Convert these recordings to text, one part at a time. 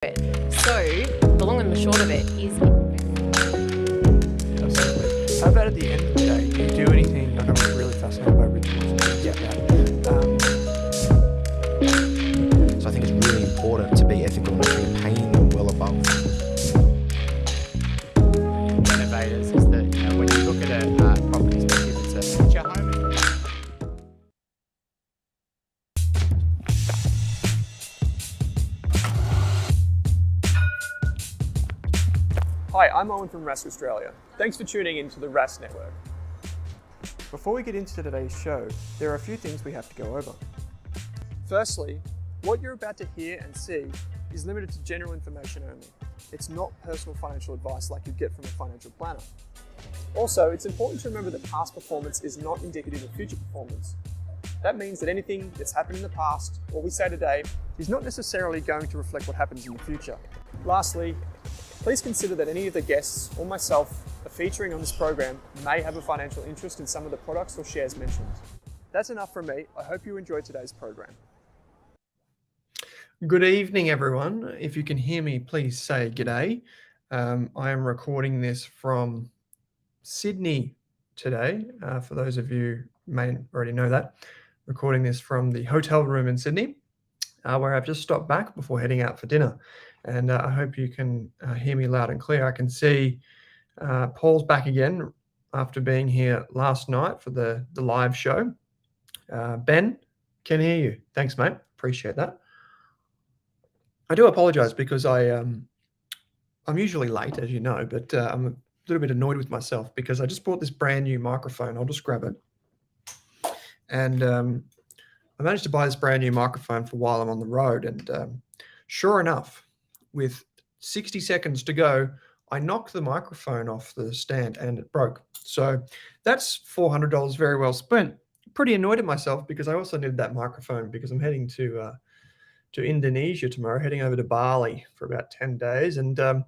So the long and the short of it is. Absolutely. How about at the end of the day, do you do anything? Like, I'm really fascinated by rituals and things like that. So I think it's really important to be ethical and actually paying them well above. Innovators is that, you know, when you look at a property perspective, it's your home. Hi, I'm Owen from Rask Australia. Thanks for tuning in to the Rask Network. Before we get into today's show, there are a few things we have to go over. Firstly, what you're about to hear and see is limited to general information only. It's not personal financial advice like you get from a financial planner. Also, it's important to remember that past performance is not indicative of future performance. That means that anything that's happened in the past, or we say today, is not necessarily going to reflect what happens in the future. Lastly, please consider that any of the guests or myself are featuring on this program may have a financial interest in some of the products or shares mentioned. That's enough from me. I hope you enjoyed today's program. Good evening, everyone. If you can hear me, please say g'day. I am recording this from Sydney today. For those of you who may already know that, recording this from the hotel room in Sydney, where I've just stopped back before heading out for dinner. And I hope you can hear me loud and clear. I can see Paul's back again after being here last night for the live show. Ben, can hear you. Thanks, mate. Appreciate that. I do apologize because I'm usually late, as you know, but I'm a little bit annoyed with myself because I just bought this brand new microphone. I'll just grab it. And I managed to buy this brand new microphone for while I'm on the road. And sure enough, with 60 seconds to go, I knocked the microphone off the stand and it broke. So that's $400 very well spent. Pretty annoyed at myself because I also needed that microphone because I'm heading to Indonesia tomorrow, heading over to Bali for about 10 days. And I was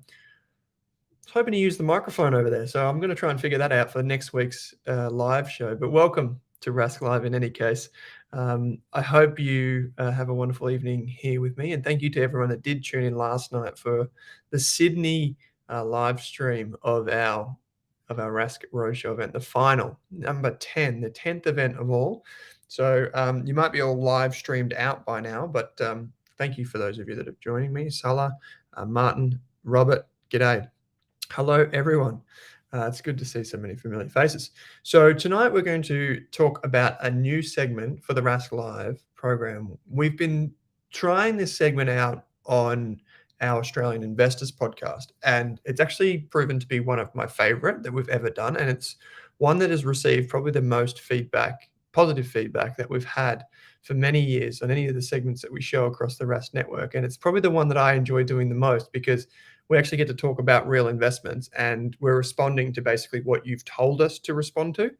hoping to use the microphone over there. So I'm going to try and figure that out for next week's live show. But welcome to Rask Live in any case. I hope you have a wonderful evening here with me, and thank you to everyone that did tune in last night for the Sydney live stream of our Rask Ord Shs A event, the final, number 10, the 10th event of all. So you might be all live streamed out by now, but thank you for those of you that are joining me. Salah, Martin, Robert, g'day. Hello, everyone. It's good to see so many familiar faces. So tonight we're going to talk about a new segment for the Rask Live program. We've been trying this segment out on our Australian Investors podcast, and it's actually proven to be one of my favorite that we've ever done. And it's one that has received probably the most feedback, positive feedback that we've had for many years on any of the segments that we show across the Rask network. And it's probably the one that I enjoy doing the most because we actually get to talk about real investments and we're responding to basically what you've told us to respond to.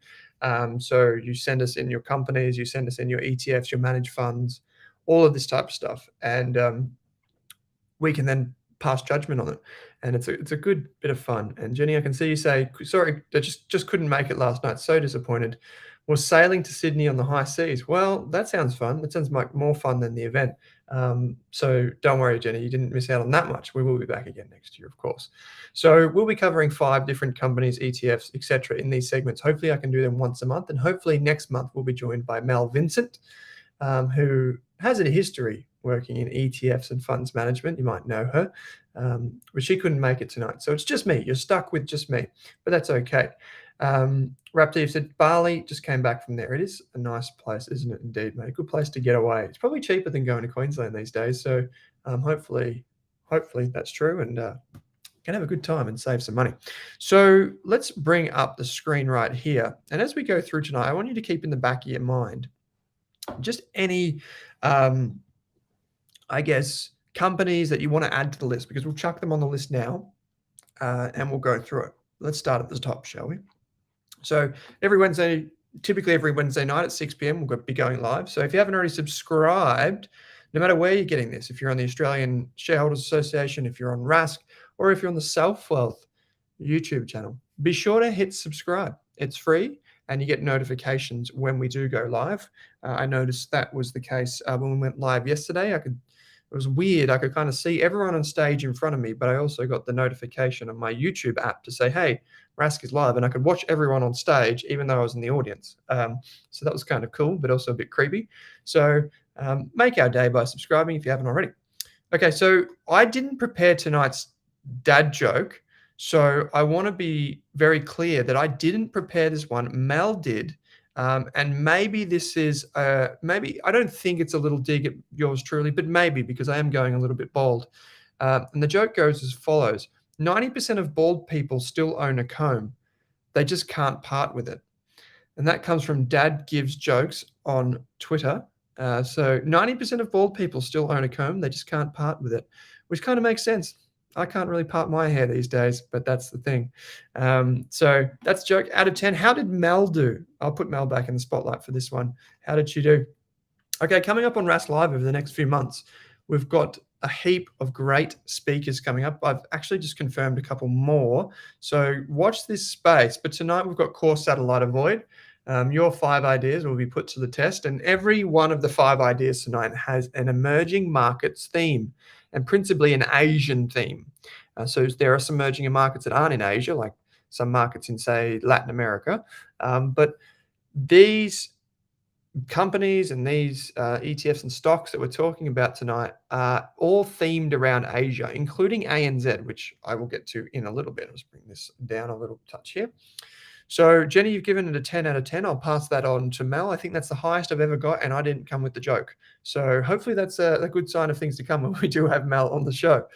So you send us in your companies, you send us in your ETFs, your managed funds, all of this type of stuff. And we can then pass judgment on it. And it's a good bit of fun. And Jenny, I can see you say, sorry, I just couldn't make it last night. So disappointed. Was sailing to Sydney on the high seas. Well, that sounds fun. That sounds like more fun than the event. So don't worry, Jenny, you didn't miss out on that much. We will be back again next year, of course. So we'll be covering 5 different companies, ETFs, etc. in these segments. Hopefully I can do them once a month. And hopefully next month we'll be joined by Mel Vincent, who has a history working in ETFs and funds management. You might know her, but she couldn't make it tonight. So it's just me. You're stuck with just me, but that's okay. Raptive said, Bali, just came back from there. It is a nice place, isn't it? Indeed, mate. A good place to get away. It's probably cheaper than going to Queensland these days. So hopefully that's true and can have a good time and save some money. So let's bring up the screen right here. And as we go through tonight, I want you to keep in the back of your mind just any, I guess, companies that you want to add to the list because we'll chuck them on the list now and we'll go through it. Let's start at the top, shall we? So typically every Wednesday night at 6 p.m, we'll be going live. So if you haven't already subscribed, no matter where you're getting this, if you're on the Australian Shareholders Association, if you're on Rask, or if you're on the Self Wealth YouTube channel, be sure to hit subscribe. It's free and you get notifications when we do go live. I noticed that was the case when we went live yesterday. It was weird. I could kind of see everyone on stage in front of me, but I also got the notification on my YouTube app to say, hey, Rask is live, and I could watch everyone on stage, even though I was in the audience. So that was kind of cool, but also a bit creepy. So make our day by subscribing if you haven't already. Okay, so I didn't prepare tonight's dad joke, so I want to be very clear that I didn't prepare this one. Mel did, and maybe this is maybe I don't think it's a little dig at yours truly, but maybe because I am going a little bit bald. And the joke goes as follows: 90% of bald people still own a comb; they just can't part with it. And that comes from Dad Gives Jokes on Twitter. So 90% of bald people still own a comb. They just can't part with it, which kind of makes sense. I can't really part my hair these days, but that's the thing. So that's joke out of 10. How did Mel do? I'll put Mel back in the spotlight for this one. How did she do? Okay, coming up on Rask Live over the next few months, we've got a heap of great speakers coming up. I've actually just confirmed a couple more. So watch this space. But tonight we've got Core Satellite Avoid. Your 5 ideas will be put to the test, and every one of the 5 ideas tonight has an emerging markets theme, and principally an Asian theme. So there are some emerging markets that aren't in Asia, like some markets in, say, Latin America. But these companies and these ETFs and stocks that we're talking about tonight are all themed around Asia, including ANZ, which I will get to in a little bit. Let's bring this down a little touch here. So, Jenny, you've given it a 10 out of 10. I'll pass that on to Mel. I think that's the highest I've ever got, and I didn't come with the joke. So hopefully that's a good sign of things to come when we do have Mel on the show.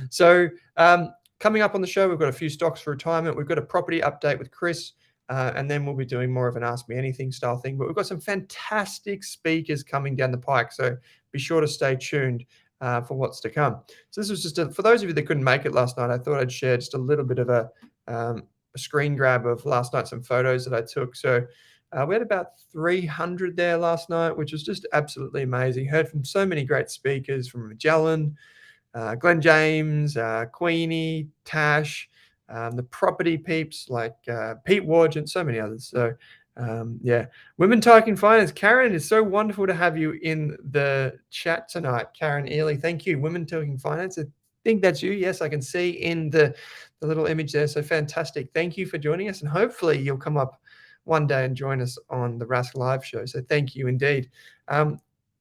So coming up on the show, we've got a few stocks for retirement. We've got a property update with Chris, and then we'll be doing more of an Ask Me Anything style thing. But we've got some fantastic speakers coming down the pike, so be sure to stay tuned for what's to come. So this was just, for those of you that couldn't make it last night, I thought I'd share just a little bit of a screen grab of last night, some photos that I took. So we had about 300 there last night, which was just absolutely amazing. Heard from so many great speakers, from Magellan, Glenn James, Queenie, Tash, the property peeps like Pete Ward, and so many others. So yeah, Women Talking Finance. Karen, it's so wonderful to have you in the chat tonight. Karen Ely, thank you. Women Talking Finance. I think that's you. Yes, I can see in the little image there. So fantastic. Thank you for joining us, and hopefully you'll come up one day and join us on the Rask Live show. So thank you indeed.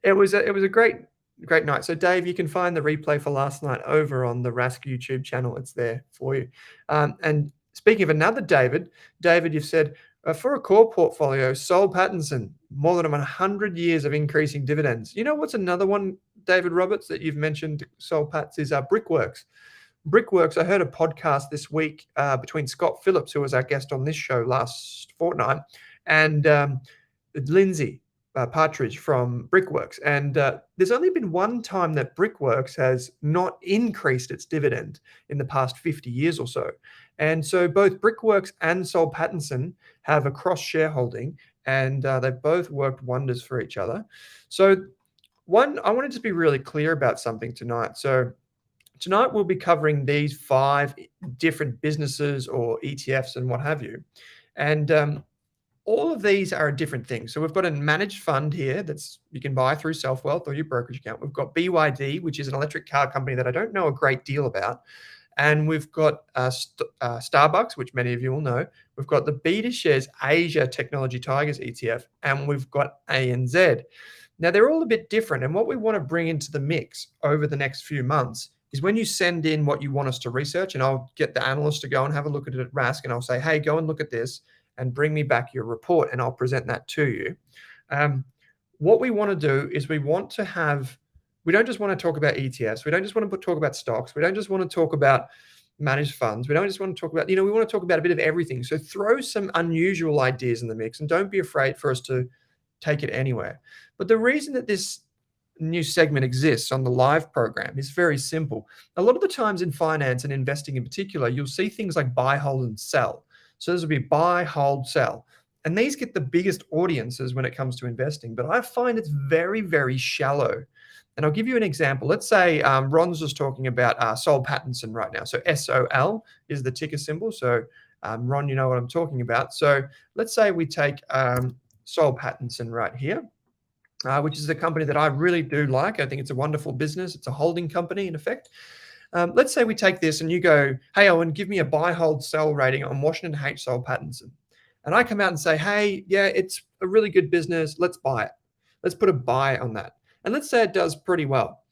It was a great night. So Dave, you can find the replay for last night over on the Rask YouTube channel. It's there for you. And speaking of another David, you've said for a core portfolio, Sol Pattinson, more than 100 years of increasing dividends. You know what's another one, David Roberts, that you've mentioned, Sol Pats, is Brickworks. Brickworks, I heard a podcast this week between Scott Phillips, who was our guest on this show last fortnight, and Lindsay Partridge from Brickworks. And there's only been one time that Brickworks has not increased its dividend in the past 50 years or so. And so both Brickworks and Sol Pattinson have a cross-shareholding, and they've both worked wonders for each other. So I wanted to be really clear about something tonight. So tonight we'll be covering these 5 different businesses or ETFs and what have you. And all of these are different things. So we've got a managed fund here that's you can buy through SelfWealth or your brokerage account. We've got BYD, which is an electric car company that I don't know a great deal about. And we've got Starbucks, which many of you will know. We've got the Betashares Asia Technology Tigers ETF, and we've got ANZ. Now, they're all a bit different. And what we want to bring into the mix over the next few months is when you send in what you want us to research, and I'll get the analyst to go and have a look at it at Rask, and I'll say, hey, go and look at this and bring me back your report, and I'll present that to you. What we want to do is we don't just want to talk about ETFs. We don't just want to talk about stocks. We don't just want to talk about managed funds. We don't just want to talk about, we want to talk about a bit of everything. So throw some unusual ideas in the mix, and don't be afraid for us to take it anywhere. But the reason that this new segment exists on the live program is very simple. A lot of the times in finance and investing in particular, you'll see things like buy, hold, and sell. So this will be buy, hold, sell. And these get the biggest audiences when it comes to investing. But I find it's very, very shallow. And I'll give you an example. Let's say Ron's just talking about Sol Pattinson right now. So SOL is the ticker symbol. So Ron, you know what I'm talking about. So let's say we take Sol Pattinson right here. which is a company that I really do like. I think it's a wonderful business. It's a holding company in effect. Let's say we take this and you go, hey, Owen, give me a buy, hold, sell rating on Washington H. Soul Pattinson. And I come out and say, hey, yeah, it's a really good business. Let's buy it. Let's put a buy on that. And let's say it does pretty well.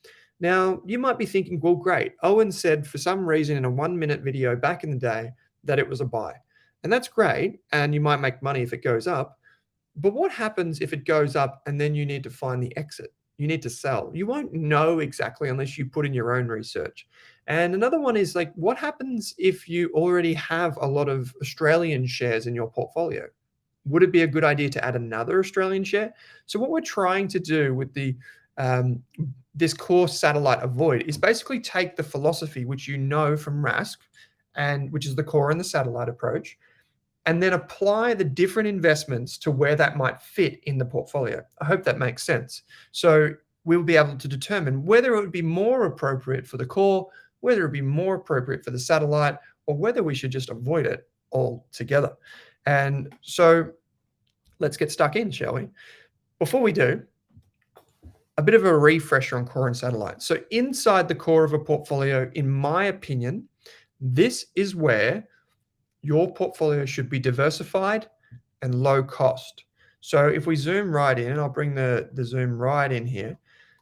Now, you might be thinking, well, great. Owen said for some reason in a 1-minute video back in the day that it was a buy. And that's great. And you might make money if it goes up. But what happens if it goes up and then you need to find the exit? You need to sell. You won't know exactly unless you put in your own research. And another one is like, what happens if you already have a lot of Australian shares in your portfolio? Would it be a good idea to add another Australian share? So what we're trying to do with the this core satellite avoid is basically take the philosophy which you know from Rask, and which is the core and the satellite approach, and then apply the different investments to where that might fit in the portfolio. I hope that makes sense. So we'll be able to determine whether it would be more appropriate for the core, whether it would be more appropriate for the satellite, or whether we should just avoid it altogether. And so let's get stuck in, shall we? Before we do, a bit of a refresher on core and satellite. So inside the core of a portfolio, in my opinion, this is where your portfolio should be diversified and low cost. So if we zoom right in, and I'll bring the zoom right in here,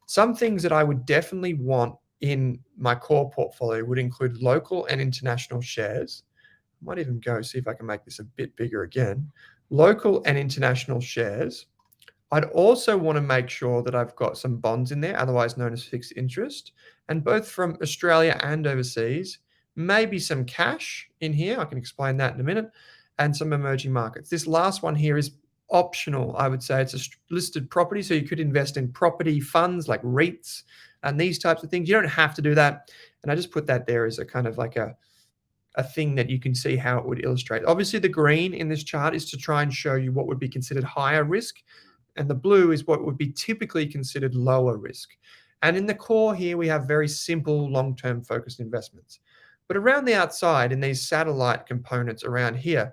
some things that I would definitely want in my core portfolio would include local and international shares. I might even go see if I can make this a bit bigger again. Local and international shares. I'd also want to make sure that I've got some bonds in there, otherwise known as fixed interest, and both from Australia and overseas. Maybe some cash in here. I can explain that in a minute, and some emerging markets. This last one here is optional. I would say it's a listed property, so you could invest in property funds like REITs and these types of things. You don't have to do that, and I just put that there as a kind of like a thing that you can see how it would illustrate. Obviously, the green in this chart is to try and show you what would be considered higher risk, and the blue is what would be typically considered lower risk. And in the core here, we have very simple long-term focused investments. But around the outside, in these satellite components around here,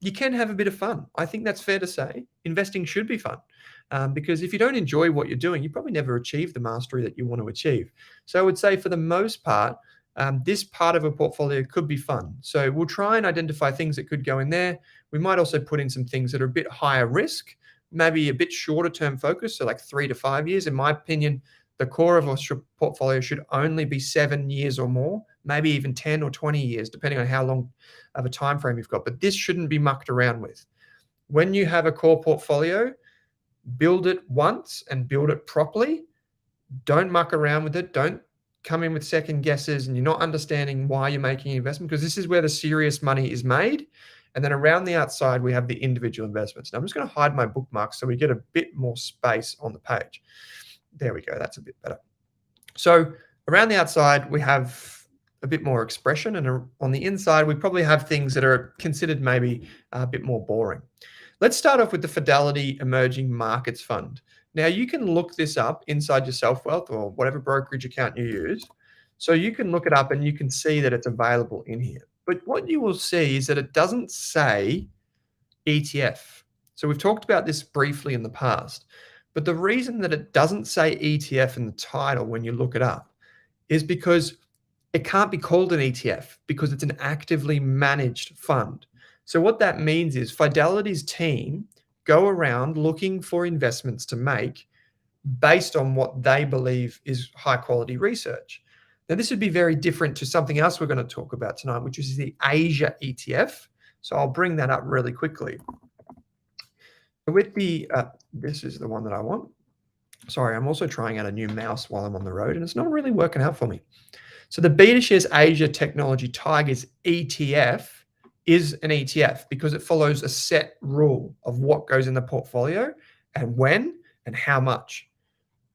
you can have a bit of fun. I think that's fair to say. Investing should be fun, because if you don't enjoy what you're doing, you probably never achieve the mastery that you want to achieve. So I would say for the most part, this part of a portfolio could be fun. So we'll try and identify things that could go in there. We might also put in some things that are a bit higher risk, maybe a bit shorter term focus, so like 3 to 5 years. In my opinion, the core of a portfolio should only be 7 years or more, maybe even 10 or 20 years, depending on how long of a time frame you've got. But this shouldn't be mucked around with. When you have a core portfolio, build it once and build it properly. Don't muck around with it. Don't come in with second guesses and you're not understanding why you're making an investment, because this is where the serious money is made. And then around the outside, we have the individual investments. Now I'm just going to hide my bookmarks so we get a bit more space on the page. There we go. That's a bit better. So around the outside, we have a bit more expression. And on the inside, we probably have things that are considered maybe a bit more boring. Let's start off with the Fidelity Emerging Markets Fund. Now you can look this up inside your SelfWealth or whatever brokerage account you use. So you can look it up and you can see that it's available in here. But what you will see is that it doesn't say ETF. So we've talked about this briefly in the past, but the reason that it doesn't say ETF in the title when you look it up is because it can't be called an ETF because it's an actively managed fund. So what that means is Fidelity's team go around looking for investments to make based on what they believe is high quality research. Now, this would be very different to something else we're going to talk about tonight, which is the Asia ETF. So I'll bring that up really quickly. With the, this is the one that I want. Sorry, I'm also trying out a new mouse while I'm on the road, and it's not really working out for me. So the Betashares Asia Technology Tigers ETF is an ETF because it follows a set rule of what goes in the portfolio and when and how much.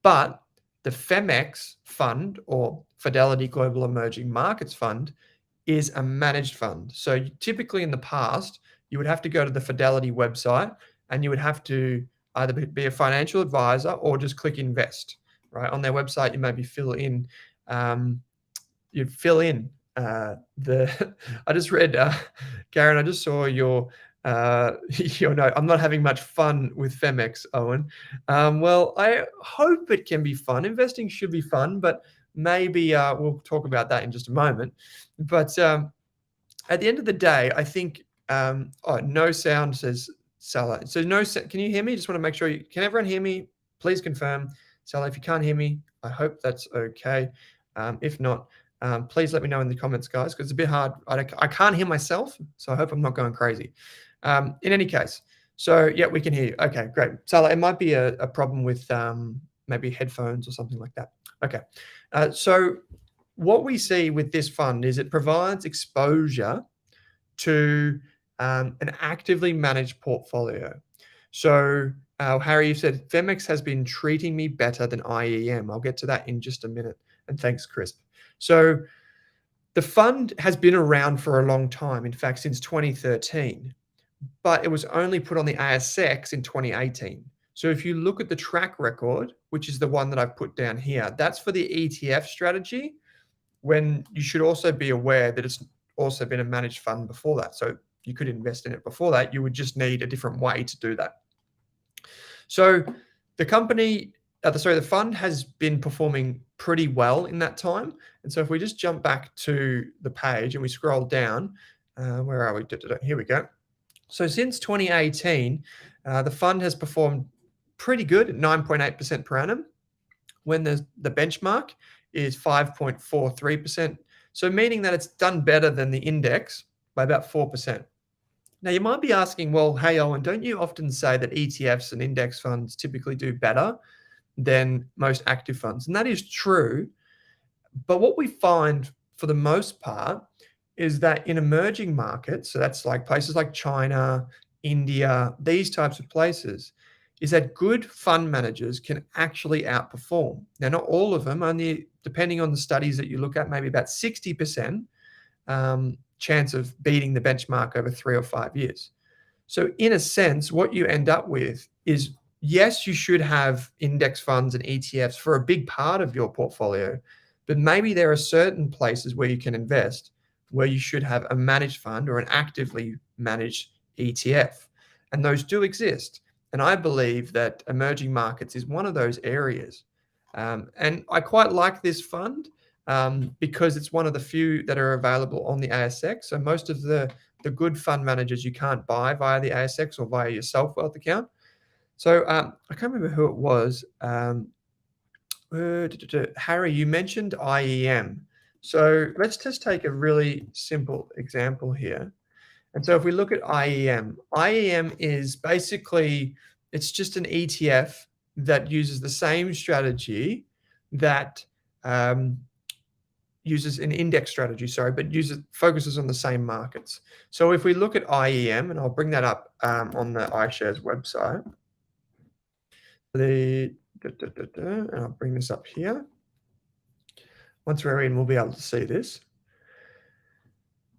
But the FEMX fund, or Fidelity Global Emerging Markets Fund, is a managed fund. So typically in the past, you would have to go to the Fidelity website and you would have to either be a financial advisor or just click invest, right? On their website, you maybe fill in, I just read, Karen, I just saw your You know, I'm not having much fun with FEMX, Owen. Well, I hope it can be fun. Investing should be fun, but maybe we'll talk about that in just a moment. But at the end of the day, I think, oh, no sound, says Salah. So can you hear me? Just want to make sure can everyone hear me? Please confirm. Salah, if you can't hear me, I hope that's okay. If not, please let me know in the comments, guys, because it's a bit hard. I can't hear myself, so I hope I'm not going crazy. In any case, so yeah, we can hear you. Okay, great. Salah, it might be a problem with maybe headphones or something like that. Okay, so what we see with this fund is it provides exposure to an actively managed portfolio. So Harry, you said FEMX has been treating me better than IEM. I'll get to that in just a minute. And thanks, Crisp. So the fund has been around for a long time, in fact, since 2013, but it was only put on the ASX in 2018. So if you look at the track record, which is the one that I've put down here, that's for the ETF strategy, when you should also be aware that it's also been a managed fund before that. So you could invest in it before that. You would just need a different way to do that. So the company, the fund has been performing pretty well in that time. And so if we just jump back to the page and we scroll down, where are we? Here we go. So since 2018, the fund has performed pretty good at 9.8% per annum, when the benchmark is 5.43%. So meaning that it's done better than the index by about 4%. Now you might be asking, well, hey, Owen, don't you often say that ETFs and index funds typically do better than most active funds? And that is true. But what we find for the most part is that in emerging markets, so that's like places like China, India, these types of places, is that good fund managers can actually outperform. Now, not all of them, only depending on the studies that you look at, maybe about 60% chance of beating the benchmark over 3 or 5 years. So in a sense, what you end up with is, yes, you should have index funds and ETFs for a big part of your portfolio, but maybe there are certain places where you can invest where you should have a managed fund or an actively managed ETF. And those do exist. And I believe that emerging markets is one of those areas. And I quite like this fund because it's one of the few that are available on the ASX. So most of the good fund managers you can't buy via the ASX or via your self-wealth account. So I can't remember who it was. Harry, you mentioned IEM. So let's just take a really simple example here. And so if we look at IEM is basically, it's just an ETF that uses the same strategy that uses an index strategy, but focuses on the same markets. So if we look at IEM, and I'll bring that up on the iShares website, and I'll bring this up here. Once we're in, we'll be able to see this.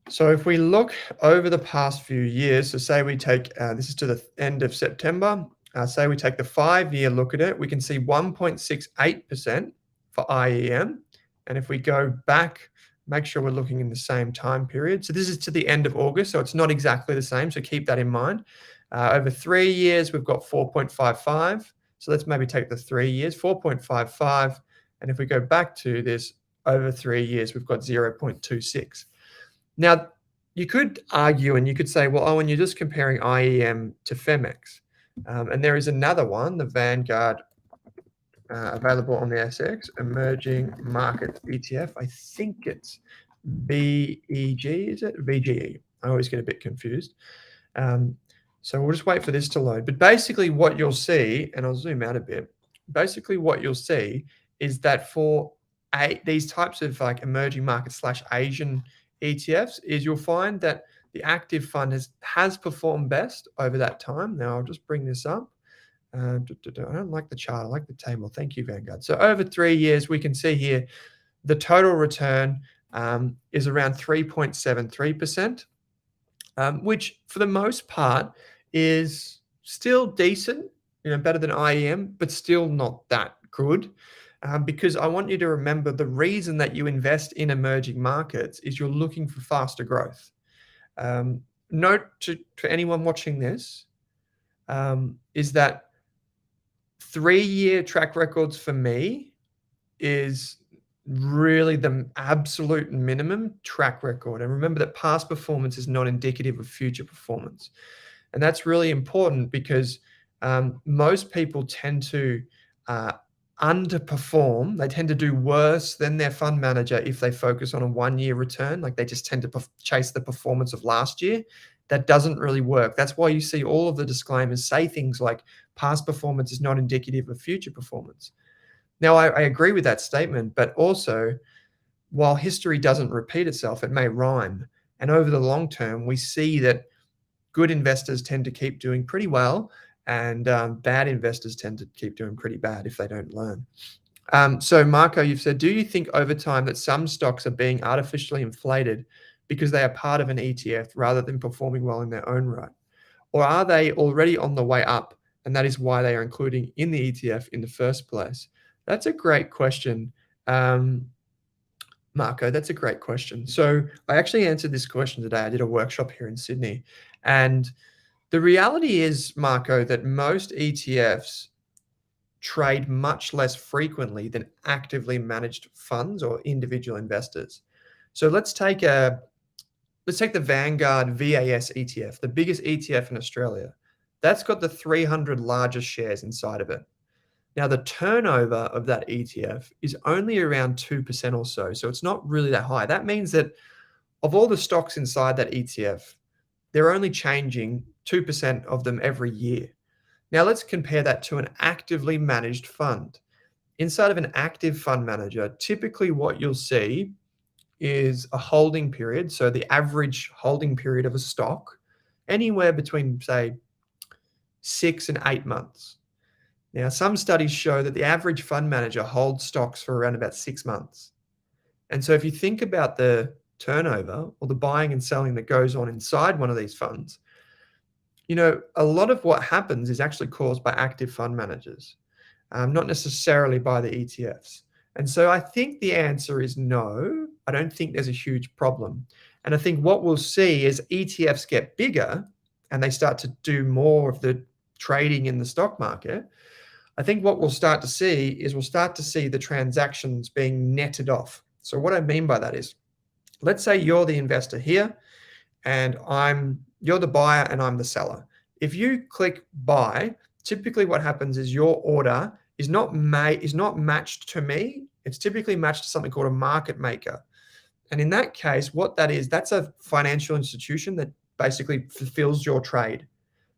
So if we look over the past few years, so say we take, this is to the end of September, say we take the 5-year look at it, we can see 1.68% for IEM. And if we go back, make sure we're looking in the same time period. So this is to the end of August, so it's not exactly the same, so keep that in mind. Over 3 years, we've got 4.55. So let's maybe take the 3 years, 4.55. And if we go back to this, over 3 years, we've got 0.26. Now, you could argue and you could say, well, Owen, you're just comparing IEM to FEMX. And there is another one, the Vanguard, available on the ASX, Emerging Market ETF. I think it's BEG, is it? VGE. I always get a bit confused. So we'll just wait for this to load. But basically what you'll see, and I'll zoom out a bit, basically what you'll see is that for these types of like emerging market / Asian ETFs, is you'll find that the active fund has performed best over that time. Now I'll just bring this up. I don't like the chart, I like the table. Thank you, Vanguard. So over 3 years, we can see here the total return is around 3.73%, which for the most part is still decent, better than IEM, but still not that good. Because I want you to remember the reason that you invest in emerging markets is you're looking for faster growth. note to anyone watching this is that 3-year track records for me is really the absolute minimum track record. And remember that past performance is not indicative of future performance. And that's really important because most people tend to underperform. They tend to do worse than their fund manager if they focus on a 1-year return. Like they just tend to chase the performance of last year. That doesn't really work. That's why you see all of the disclaimers say things like past performance is not indicative of future performance. Now, I agree with that statement, but also, while history doesn't repeat itself, it may rhyme. And over the long term, we see that good investors tend to keep doing pretty well, and bad investors tend to keep doing pretty bad if they don't learn. So, Marco, you've said, do you think over time that some stocks are being artificially inflated because they are part of an ETF rather than performing well in their own right? Or are they already on the way up, and that is why they are including in the ETF in the first place? That's a great question, Marco. That's a great question. So I actually answered this question today. I did a workshop here in Sydney. And the reality is, Marco, that most ETFs trade much less frequently than actively managed funds or individual investors. So let's take the Vanguard VAS ETF, the biggest ETF in Australia. That's got the 300 largest shares inside of it. Now, the turnover of that ETF is only around 2% or so. So it's not really that high. That means that of all the stocks inside that ETF, they're only changing 2% of them every year. Now, let's compare that to an actively managed fund. Inside of an active fund manager, typically what you'll see is a holding period. So the average holding period of a stock, anywhere between, say, 6 and 8 months. Now, some studies show that the average fund manager holds stocks for around about 6 months. And so if you think about the turnover or the buying and selling that goes on inside one of these funds, a lot of what happens is actually caused by active fund managers, not necessarily by the ETFs. And so I think the answer is no. I don't think there's a huge problem. And I think what we'll see is ETFs get bigger and they start to do more of the trading in the stock market. I think what we'll start to see is the transactions being netted off. So what I mean by that is, let's say you're the investor here and you're the buyer and I'm the seller. If you click buy, typically what happens is your order is not matched to me. It's typically matched to something called a market maker. And in that case, what that is, that's a financial institution that basically fulfills your trade,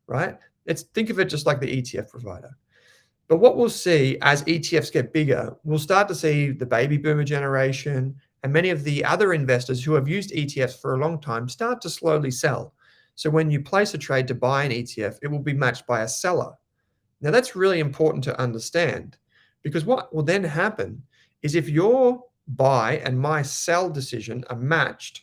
right? Think of it just like the ETF provider. But what we'll see as ETFs get bigger, we'll start to see the baby boomer generation and many of the other investors who have used ETFs for a long time start to slowly sell. So when you place a trade to buy an ETF, it will be matched by a seller. Now that's really important to understand, because what will then happen is if your buy and my sell decision are matched,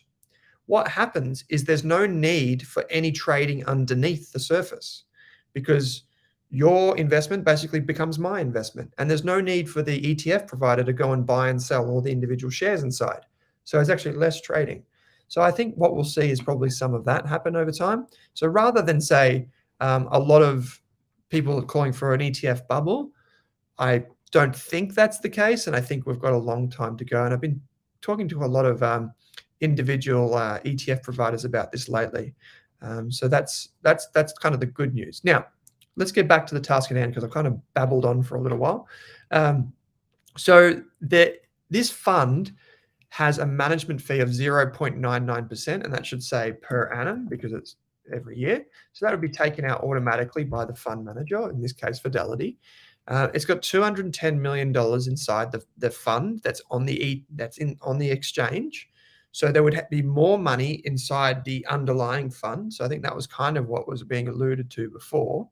what happens is there's no need for any trading underneath the surface, because your investment basically becomes my investment. And there's no need for the ETF provider to go and buy and sell all the individual shares inside. So it's actually less trading. So I think what we'll see is probably some of that happen over time. So rather than say a lot of people are calling for an ETF bubble, I don't think that's the case. And I think we've got a long time to go. And I've been talking to a lot of individual ETF providers about this lately. So that's kind of the good news. Now, let's get back to the task at hand, because I've kind of babbled on for a little while. So this fund has a management fee of 0.99%, and that should say per annum because it's every year. So that would be taken out automatically by the fund manager, in this case, Fidelity. It's got $210 million inside the fund that's on the exchange. So there would be more money inside the underlying fund. So I think that was kind of what was being alluded to before.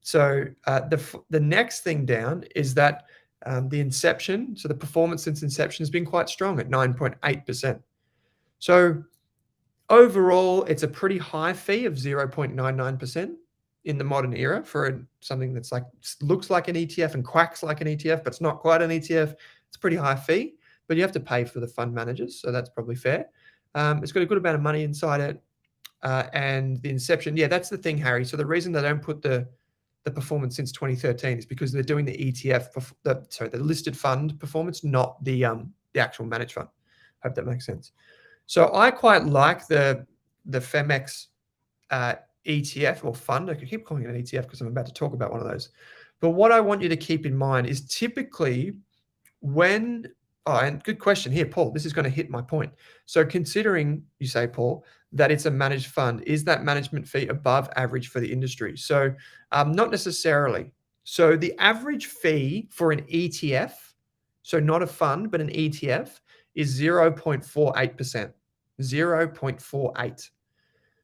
So the next thing down is that the inception, so the performance since inception has been quite strong at 9.8%. So overall, it's a pretty high fee of 0.99% in the modern era for something that's looks like an ETF and quacks like an ETF, but it's not quite an ETF. It's a pretty high fee, but you have to pay for the fund managers, so that's probably fair. It's got a good amount of money inside it. And the inception, yeah, that's the thing, Harry. So the reason they don't put the performance since 2013 is because they're doing the ETF, the listed fund performance, not the actual managed fund. Hope that makes sense. So I quite like the FEMX ETF or fund. I can keep calling it an ETF because I'm about to talk about one of those. But what I want you to keep in mind is typically when, and good question here, Paul, this is going to hit my point. So considering, you say, Paul, that it's a managed fund, is that management fee above average for the industry? So not necessarily. So the average fee for an ETF, so not a fund, but an ETF, is 0.48%. 0.48.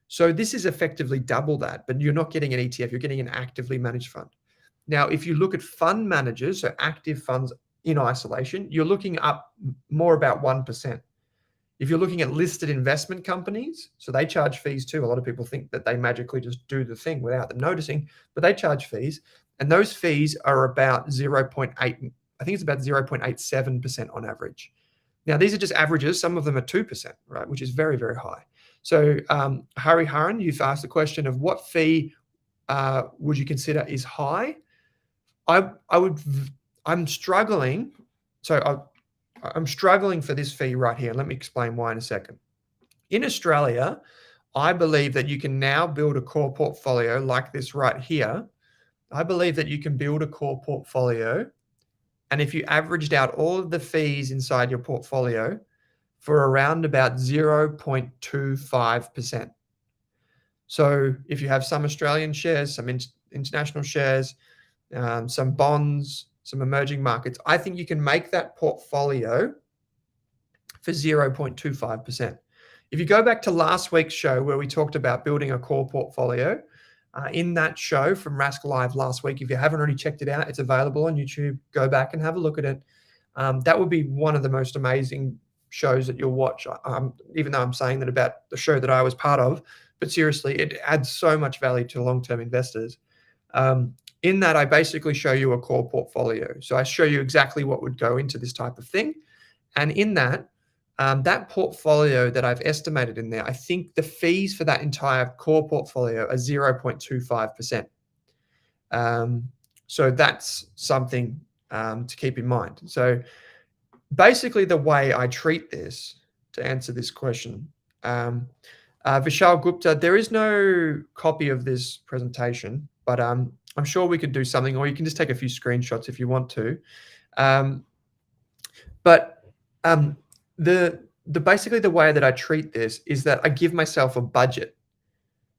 So this is effectively double that, but you're not getting an ETF, you're getting an actively managed fund. Now, if you look at fund managers, so active funds in isolation, you're looking up more about 1%. If you're looking at listed investment companies, so they charge fees too. A lot of people think that they magically just do the thing without them noticing, but they charge fees. And those fees are about 0.8, I think it's about 0.87% on average. Now, these are just averages. Some of them are 2%, right, which is very, very high. So Hari Haran, you've asked the question of what fee would you consider is high? I'm struggling. So I'm struggling for this fee right here. Let me explain why in a second. In Australia, I believe that you can now build a core portfolio like this right here. I believe that you can build a core portfolio, and if you averaged out all of the fees inside your portfolio for around about 0.25%. So if you have some Australian shares, some international shares, some bonds, some emerging markets, I think you can make that portfolio for 0.25%. If you go back to last week's show where we talked about building a core portfolio, in that show from Rask Live last week, if you haven't already checked it out, it's available on YouTube. Go back and have a look at it. That would be one of the most amazing shows that you'll watch, even though I'm saying that about the show that I was part of. But seriously, it adds so much value to long-term investors. In that, I basically show you a core portfolio. So I show you exactly what would go into this type of thing. And in that, that portfolio that I've estimated in there, I think the fees for that entire core portfolio are 0.25%. So that's something to keep in mind. So basically the way I treat this, to answer this question, Vishal Gupta, there is no copy of this presentation, but I'm sure we could do something, or you can just take a few screenshots if you want to. Basically the way that I treat this is that I give myself a budget.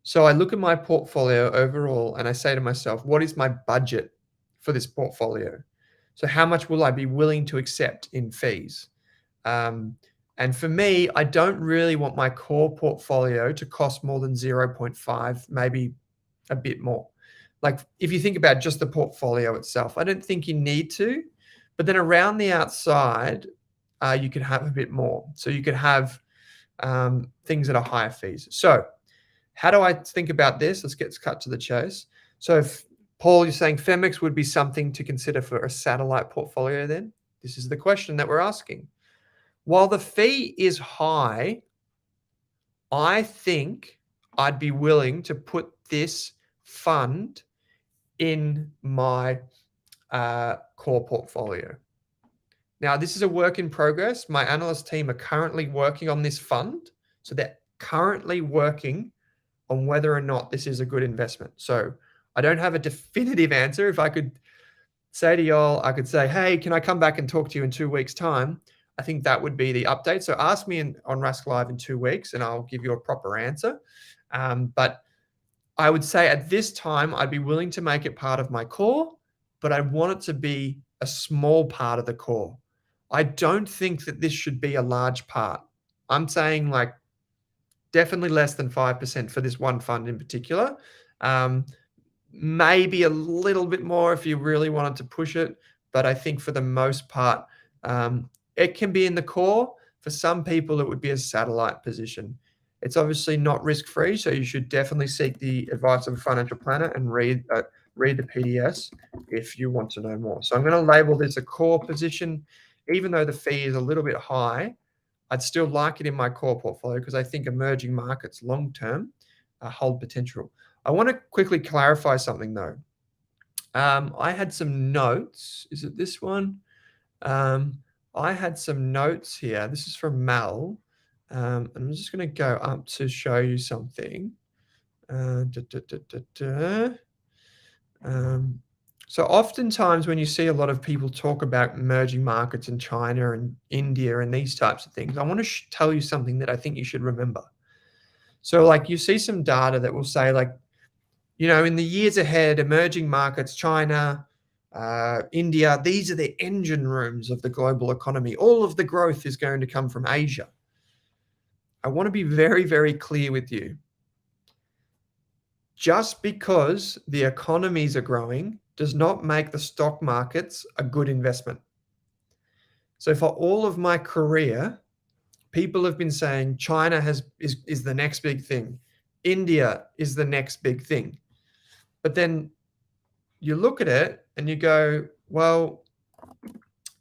So I look at my portfolio overall and I say to myself, what is my budget for this portfolio? So how much will I be willing to accept in fees? And for me, I don't really want my core portfolio to cost more than 0.5, maybe a bit more. Like if you think about just the portfolio itself, I don't think you need to, but then around the outside, you could have a bit more. So you could have things that are higher fees. So how do I think about this? Let's get cut to the chase. So if, Paul, you're saying FEMX would be something to consider for a satellite portfolio then? This is the question that we're asking. While the fee is high, I think I'd be willing to put this fund in my core portfolio. Now, this is a work in progress. My analyst team are currently working on this fund. So they're currently working on whether or not this is a good investment. So I don't have a definitive answer. If I could say to y'all, I could say, hey, can I come back and talk to you in 2 weeks' time? I think that would be the update. So ask me on Rask Live in 2 weeks and I'll give you a proper answer. But I would say at this time, I'd be willing to make it part of my core, but I want it to be a small part of the core. I don't think that this should be a large part. I'm saying like definitely less than 5% for this one fund in particular. Maybe a little bit more if you really wanted to push it. But I think for the most part, it can be in the core. For some people, it would be a satellite position. It's obviously not risk-free, so you should definitely seek the advice of a financial planner and read the PDS if you want to know more. So I'm going to label this a core position. Even though the fee is a little bit high, I'd still like it in my core portfolio because I think emerging markets long-term hold potential. I want to quickly clarify something though. I had some notes. Is it this one? I had some notes here. This is from Mel. And I'm just going to go up to show you something. So oftentimes when you see a lot of people talk about emerging markets in China and India and these types of things, I want to tell you something that I think you should remember. So like you see some data that will say like, you know, in the years ahead, emerging markets, China, India, these are the engine rooms of the global economy. All of the growth is going to come from Asia. I want to be very, very clear with you. Just because the economies are growing does not make the stock markets a good investment. So for all of my career, people have been saying China is the next big thing. India is the next big thing. But then you look at it and you go, well,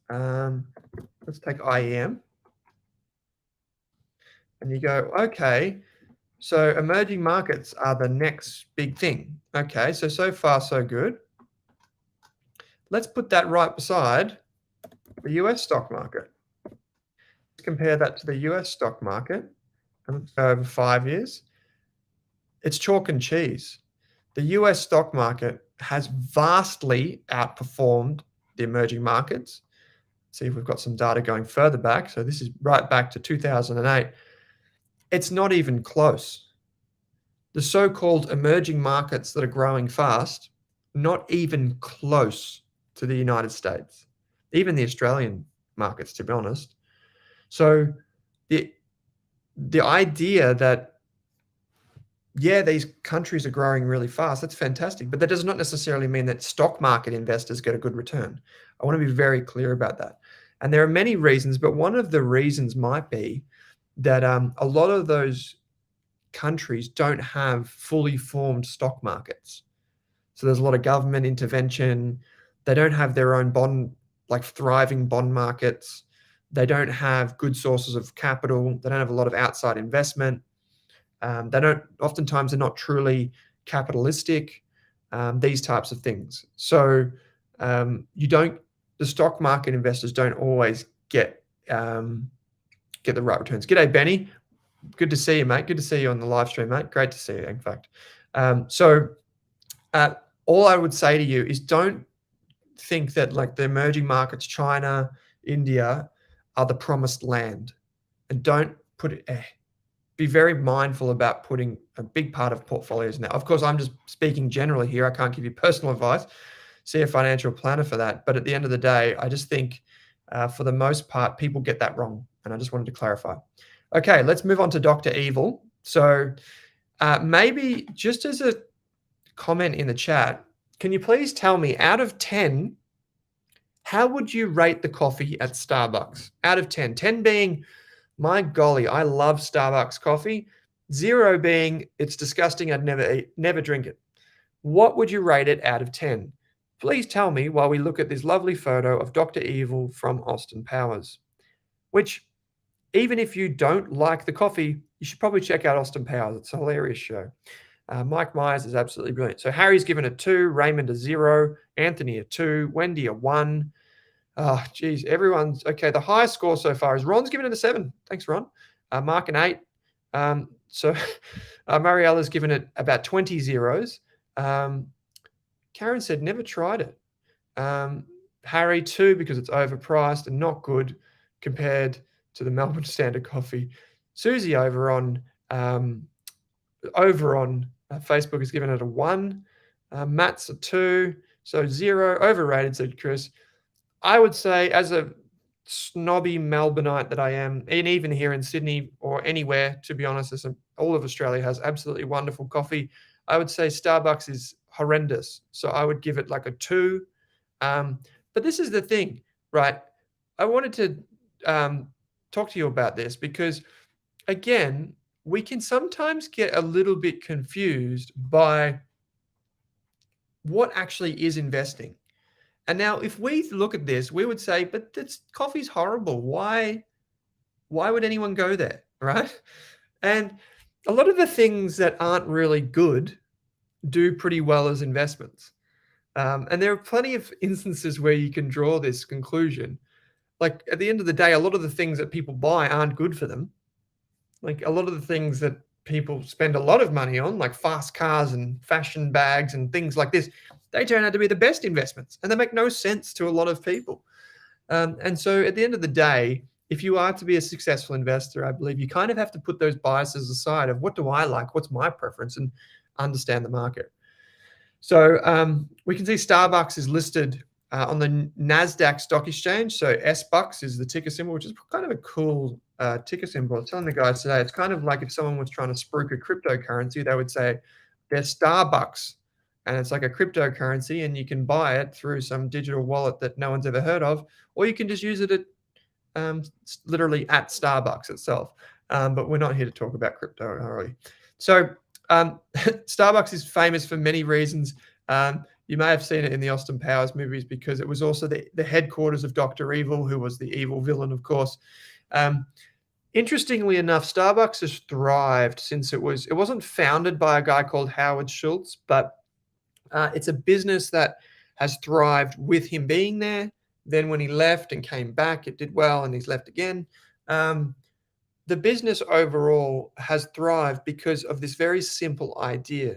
let's take IEM. And you go, okay, so emerging markets are the next big thing. Okay, so far so good. Let's put that right beside the US stock market. Let's compare that to the US stock market over 5 years. It's chalk and cheese. The US stock market has vastly outperformed the emerging markets. See if we've got some data going further back. So this is right back to 2008. It's not even close. The so-called emerging markets that are growing fast, not even close to the United States, even the Australian markets, to be honest. So the idea that, yeah, these countries are growing really fast, that's fantastic, but that does not necessarily mean that stock market investors get a good return. I want to be very clear about that. And there are many reasons, but one of the reasons might be that a lot of those countries don't have fully formed stock markets. So there's a lot of government intervention. They don't have their own bond, like thriving bond markets. They don't have good sources of capital. They don't have a lot of outside investment. Oftentimes they're not truly capitalistic, these types of things. So the stock market investors don't always get the right returns. G'day, Benny. Good to see you, mate. Good to see you on the live stream, mate. Great to see you, in fact. All I would say to you is don't think that like the emerging markets, China, India, are the promised land. And don't put it, be very mindful about putting a big part of portfolios in there. Of course, I'm just speaking generally here. I can't give you personal advice. See a financial planner for that. But at the end of the day, I just think for the most part, people get that wrong. And I just wanted to clarify. Okay, let's move on to Dr. Evil. So maybe just as a comment in the chat, can you please tell me, out of 10, how would you rate the coffee at Starbucks? Out of 10. 10 being, my golly, I love Starbucks coffee. 0 being, it's disgusting, I'd never drink it. What would you rate it out of 10? Please tell me while we look at this lovely photo of Dr. Evil from Austin Powers, which, even if you don't like the coffee, you should probably check out Austin Powers. It's a hilarious show. Mike Myers is absolutely brilliant. So Harry's given a 2, Raymond a 0, Anthony a 2, Wendy a 1. Oh, geez, everyone's okay. The highest score so far is Ron's given it a 7. Thanks, Ron. Mark an 8. Mariella's given it about 20 zeros. Karen said never tried it. Harry 2 because it's overpriced and not good compared to the Melbourne Standard Coffee. Susie over on Facebook has given it a 1. Matt's a 2, so 0. Overrated, said Chris. I would say, as a snobby Melbourneite that I am, and even here in Sydney or anywhere, to be honest, all of Australia has absolutely wonderful coffee. I would say Starbucks is horrendous, so I would give it like a 2. But this is the thing, right? I wanted to talk to you about this because, again, we can sometimes get a little bit confused by what actually is investing. And now if we look at this, we would say, but coffee's horrible. Why Why would anyone go there, right? And a lot of the things that aren't really good do pretty well as investments. And there are plenty of instances where you can draw this conclusion. Like at the end of the day, a lot of the things that people buy aren't good for them. Like a lot of the things that people spend a lot of money on, like fast cars and fashion bags and things like this, they turn out to be the best investments and they make no sense to a lot of people. And so at the end of the day, if you are to be a successful investor, I believe you kind of have to put those biases aside of what do I like, what's my preference, and understand the market. So we can see Starbucks is listed on the NASDAQ stock exchange. So SBUX is the ticker symbol, which is kind of a cool ticker symbol. I was telling the guys today, it's kind of like if someone was trying to spruik a cryptocurrency, they would say they're Starbucks. And it's like a cryptocurrency, and you can buy it through some digital wallet that no one's ever heard of, or you can just use it at literally at Starbucks itself. But we're not here to talk about crypto, are we? So Starbucks is famous for many reasons. You may have seen it in the Austin Powers movies because it was also the headquarters of Dr. Evil, who was the evil villain, of course. Interestingly enough, Starbucks has thrived since it wasn't founded by a guy called Howard Schultz, but it's a business that has thrived with him being there. Then when he left and came back, it did well, and he's left again. The business overall has thrived because of this very simple idea.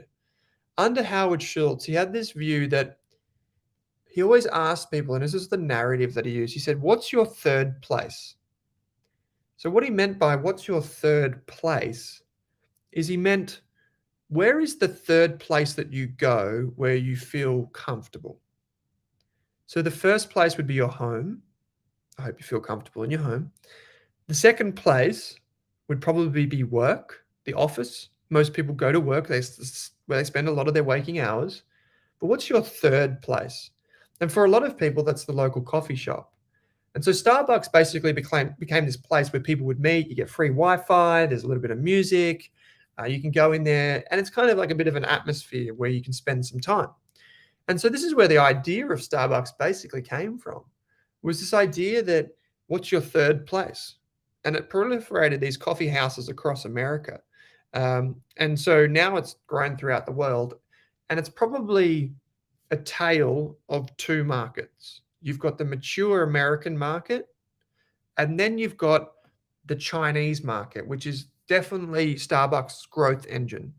Under Howard Schultz, he had this view that he always asked people, and this is the narrative that he used. He said, "What's your third place?" So what he meant by "what's your third place" is he meant, where is the third place that you go where you feel comfortable? So the first place would be your home. I hope you feel comfortable in your home. The second place would probably be work, the office. Most people go to work, where they spend a lot of their waking hours. But what's your third place? And for a lot of people, that's the local coffee shop. And so Starbucks basically became this place where people would meet. You get free Wi-Fi. There's a little bit of music. You can go in there, and it's kind of like a bit of an atmosphere where you can spend some time. And so this is where the idea of Starbucks basically came from, was this idea that what's your third place? And it proliferated these coffee houses across America. And so now it's grown throughout the world, and it's probably a tale of two markets. You've got the mature American market, and then you've got the Chinese market, which is definitely Starbucks' growth engine.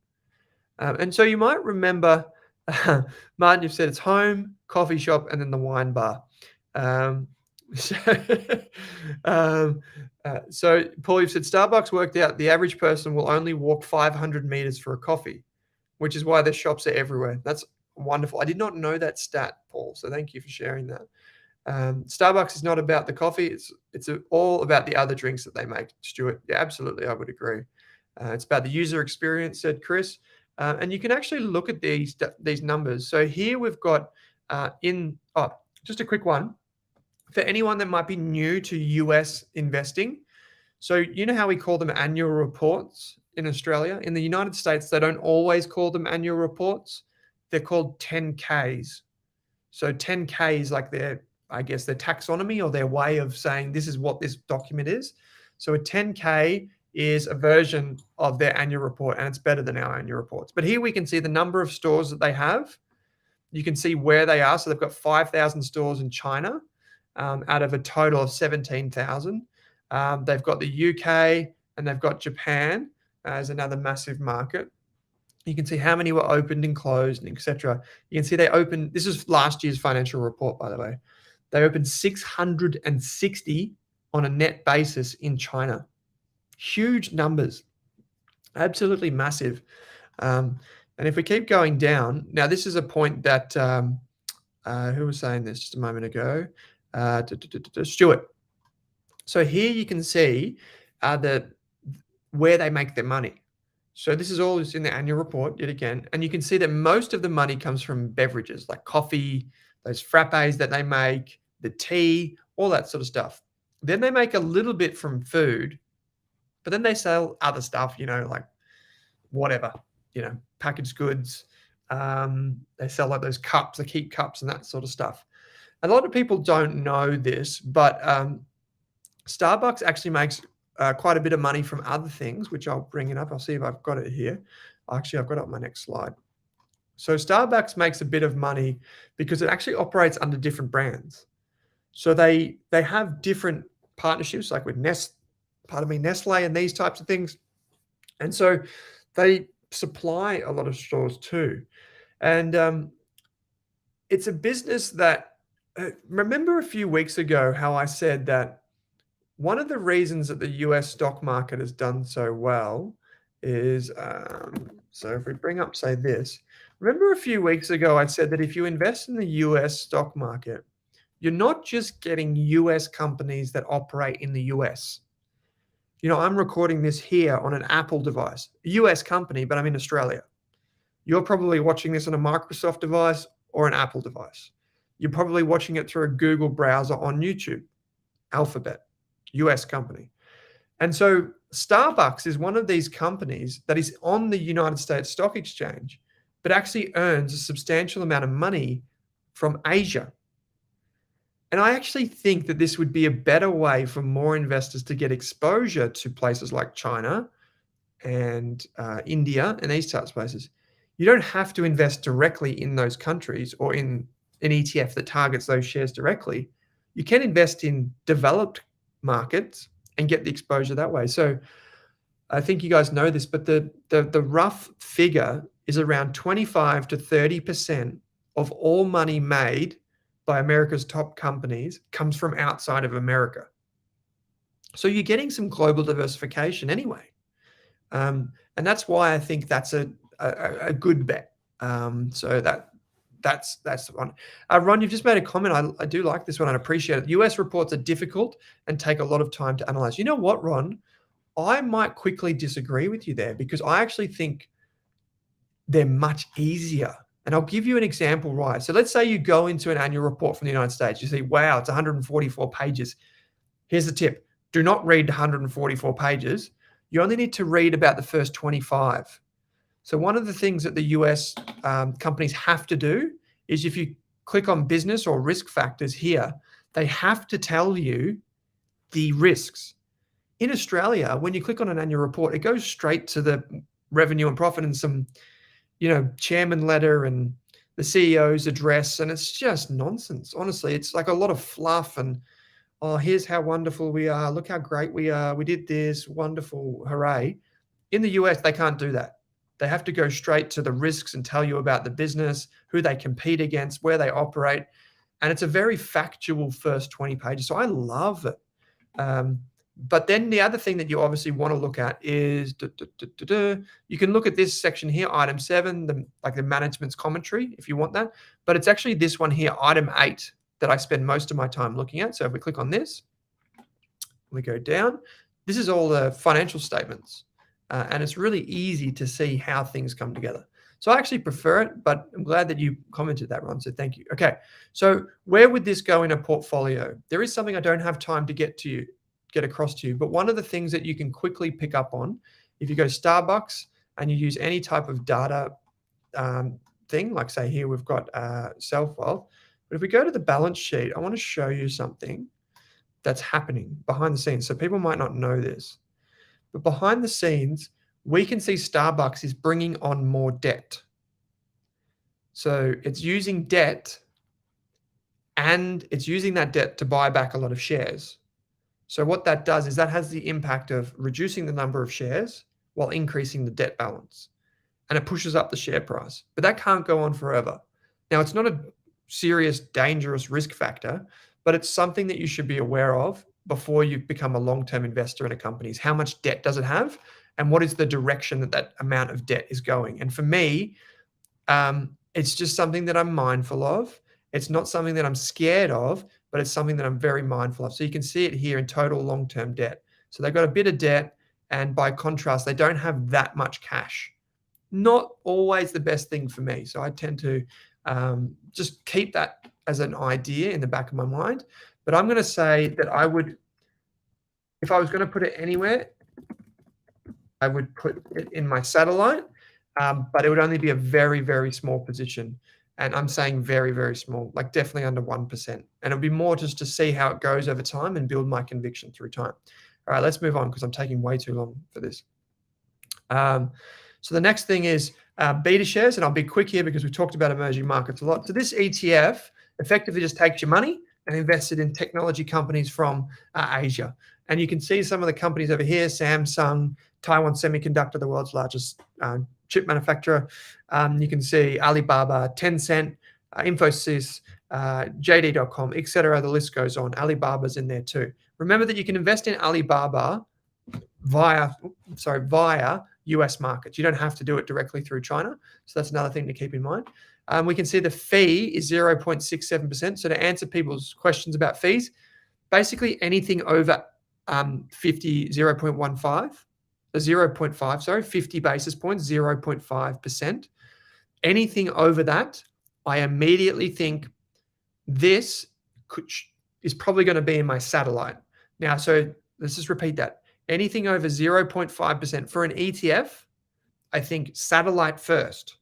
And so you might remember, Martin, you've said it's home, coffee shop, and then the wine bar. So Paul, you've said Starbucks worked out the average person will only walk 500 meters for a coffee, which is why their shops are everywhere. That's wonderful. I did not know that stat, Paul, so thank you for sharing that. Starbucks is not about the coffee. It's all about the other drinks that they make, Stuart. Yeah, absolutely. I would agree. It's about the user experience, said Chris. And you can actually look at these numbers. So here we've got just a quick one for anyone that might be new to US investing. So you know how we call them annual reports in Australia? In the United States, they don't always call them annual reports. They're called 10Ks. So 10K is like their taxonomy or their way of saying this is what this document is. So a 10K is a version of their annual report, and it's better than our annual reports. But here we can see the number of stores that they have. You can see where they are. So they've got 5,000 stores in China out of a total of 17,000. They've got the UK and they've got Japan as another massive market. You can see how many were opened and closed, and etc. You can see they opened, this is last year's financial report, by the way. They opened 660 on a net basis in China. Huge numbers, absolutely massive. And if we keep going down, now this is a point that, who was saying this just a moment ago? Stuart. So here you can see where they make their money. So this is all just in the annual report yet again. And you can see that most of the money comes from beverages like coffee, those frappes that they make, the tea, all that sort of stuff. Then they make a little bit from food, but then they sell other stuff, like whatever, packaged goods. They sell like those cups, the keep cups and that sort of stuff. A lot of people don't know this, but Starbucks actually makes quite a bit of money from other things, which I'll bring it up. I'll see if I've got it here. Actually, I've got it on my next slide. So Starbucks makes a bit of money because it actually operates under different brands. So they have different partnerships, like with Nestle and these types of things. And so they supply a lot of stores too. And it's a business that, remember a few weeks ago how I said that one of the reasons that the US stock market has done so well is, so if we bring up, say, this, remember a few weeks ago I said that if you invest in the US stock market, you're not just getting US companies that operate in the US. You know, I'm recording this here on an Apple device, a US company, but I'm in Australia. You're probably watching this on a Microsoft device or an Apple device. You're probably watching it through a Google browser on YouTube, Alphabet, US company. And so Starbucks is one of these companies that is on the United States Stock Exchange, but actually earns a substantial amount of money from Asia. And I actually think that this would be a better way for more investors to get exposure to places like China and India and these types of places. You don't have to invest directly in those countries or in an ETF that targets those shares directly. You can invest in developed markets and get the exposure that way. So I think you guys know this, but the rough figure is around 25 to 30% of all money made by America's top companies comes from outside of America. So you're getting some global diversification anyway. And that's why I think that's a good bet. So that's the one. Ron, you've just made a comment. I do like this one. I appreciate it. US reports are difficult and take a lot of time to analyze. You know what, Ron? I might quickly disagree with you there because I actually think they're much easier. And I'll give you an example, right? So let's say you go into an annual report from the United States. You see, wow, it's 144 pages. Here's the tip. Do not read 144 pages. You only need to read about the first 25. So one of the things that the US companies have to do is if you click on business or risk factors here, they have to tell you the risks. In Australia, when you click on an annual report, it goes straight to the revenue and profit and some, chairman letter and the CEO's address. And it's just nonsense. Honestly, it's like a lot of fluff and, oh, here's how wonderful we are. Look how great we are. We did this. Wonderful. Hooray. In the US, they can't do that. They have to go straight to the risks and tell you about the business, who they compete against, where they operate. And it's a very factual first 20 pages. So I love it. But then the other thing that you obviously want to look at is, you can look at this section here, item 7, the management's commentary, if you want that. But it's actually this one here, item 8, that I spend most of my time looking at. So if we click on this, we go down. This is all the financial statements. And it's really easy to see how things come together. So I actually prefer it, but I'm glad that you commented that, Ron. So thank you. Okay, so where would this go in a portfolio? There is something I don't have time to get across to you, but one of the things that you can quickly pick up on, if you go Starbucks and you use any type of data thing, like say here we've got self-wealth, but if we go to the balance sheet, I want to show you something that's happening behind the scenes. So people might not know this, but behind the scenes, we can see Starbucks is bringing on more debt. So it's using debt and it's using that debt to buy back a lot of shares. So what that does is that has the impact of reducing the number of shares while increasing the debt balance. And it pushes up the share price. But that can't go on forever. Now, it's not a serious, dangerous risk factor, but it's something that you should be aware of before you become a long-term investor in a company. Is how much debt does it have? And what is the direction that that amount of debt is going? And for me, it's just something that I'm mindful of. It's not something that I'm scared of, but it's something that I'm very mindful of. So you can see it here in total long-term debt. So they've got a bit of debt, and by contrast, they don't have that much cash. Not always the best thing for me. So I tend to just keep that as an idea in the back of my mind. But I'm going to say that I would, if I was going to put it anywhere, I would put it in my satellite, but it would only be a very, very small position. And I'm saying very, very small, like definitely under 1%. And it'll be more just to see how it goes over time and build my conviction through time. All right, let's move on because I'm taking way too long for this. So the next thing is Betashares, and I'll be quick here because we talked about emerging markets a lot. So this ETF effectively just takes your money and invests it in technology companies from Asia. And you can see some of the companies over here: Samsung, Taiwan Semiconductor, the world's largest chip manufacturer. You can see Alibaba, Tencent, Infosys, JD.com, etc. The list goes on. Alibaba's in there too. Remember that you can invest in Alibaba via US markets. You don't have to do it directly through China. So that's another thing to keep in mind. We can see the fee is 0.67%. So to answer people's questions about fees, basically anything over 50 basis points, 0.5%. Anything over that, I immediately think this is probably going to be in my satellite. Now, so let's just repeat that. Anything over 0.5% for an ETF, I think satellite first.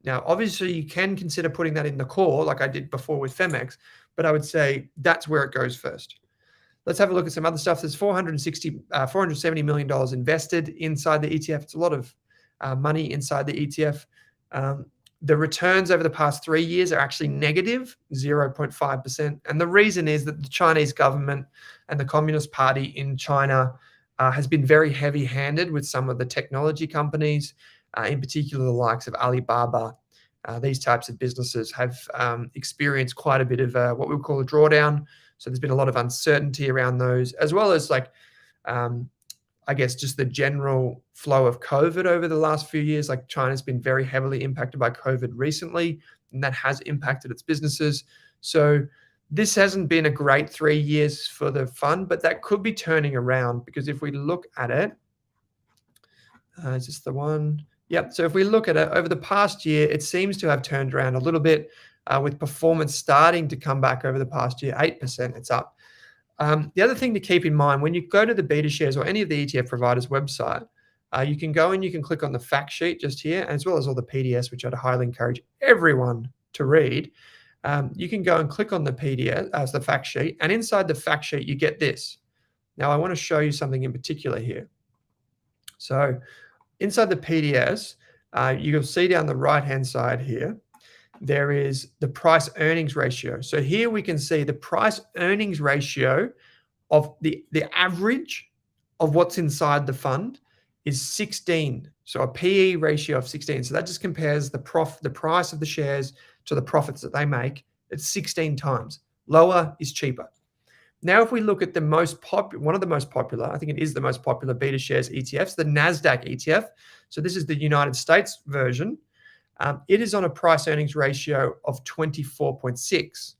Now, obviously, you can consider putting that in the core like I did before with FEMX, but I would say that's where it goes first. Let's have a look at some other stuff. There's $470 million invested inside the ETF. It's a lot of money inside the ETF. The returns over the past 3 years are actually negative, 0.5%. And the reason is that the Chinese government and the Communist Party in China has been very heavy-handed with some of the technology companies, in particular the likes of Alibaba. These types of businesses have experienced quite a bit of what we would call a drawdown. So there's been a lot of uncertainty around those, as well as I guess just the general flow of COVID over the last few years. Like China's been very heavily impacted by COVID recently, and that has impacted its businesses. So this hasn't been a great 3 years for the fund, but that could be turning around, because if we look at it, is this the one? Yep. So if we look at it over the past year, it seems to have turned around a little bit, with performance starting to come back over the past year. 8% it's up. The other thing to keep in mind, when you go to the Betashares or any of the ETF providers' website, you can go and you can click on the fact sheet just here, as well as all the PDFs, which I'd highly encourage everyone to read. You can go and click on the PDF as the fact sheet, and inside the fact sheet, you get this. Now, I want to show you something in particular here. So inside the PDFs, you'll see down the right-hand side here, there is the price earnings ratio. So here we can see the price earnings ratio of the average of what's inside the fund is 16. So a PE ratio of 16. So that just compares the price of the shares to the profits that they make. It's 16 times. Lower is cheaper. Now, if we look at the most popular, one of the most popular, I think it is the most popular Betashares ETFs, the NASDAQ ETF. So this is the United States version. It is on a price earnings ratio of 24.6.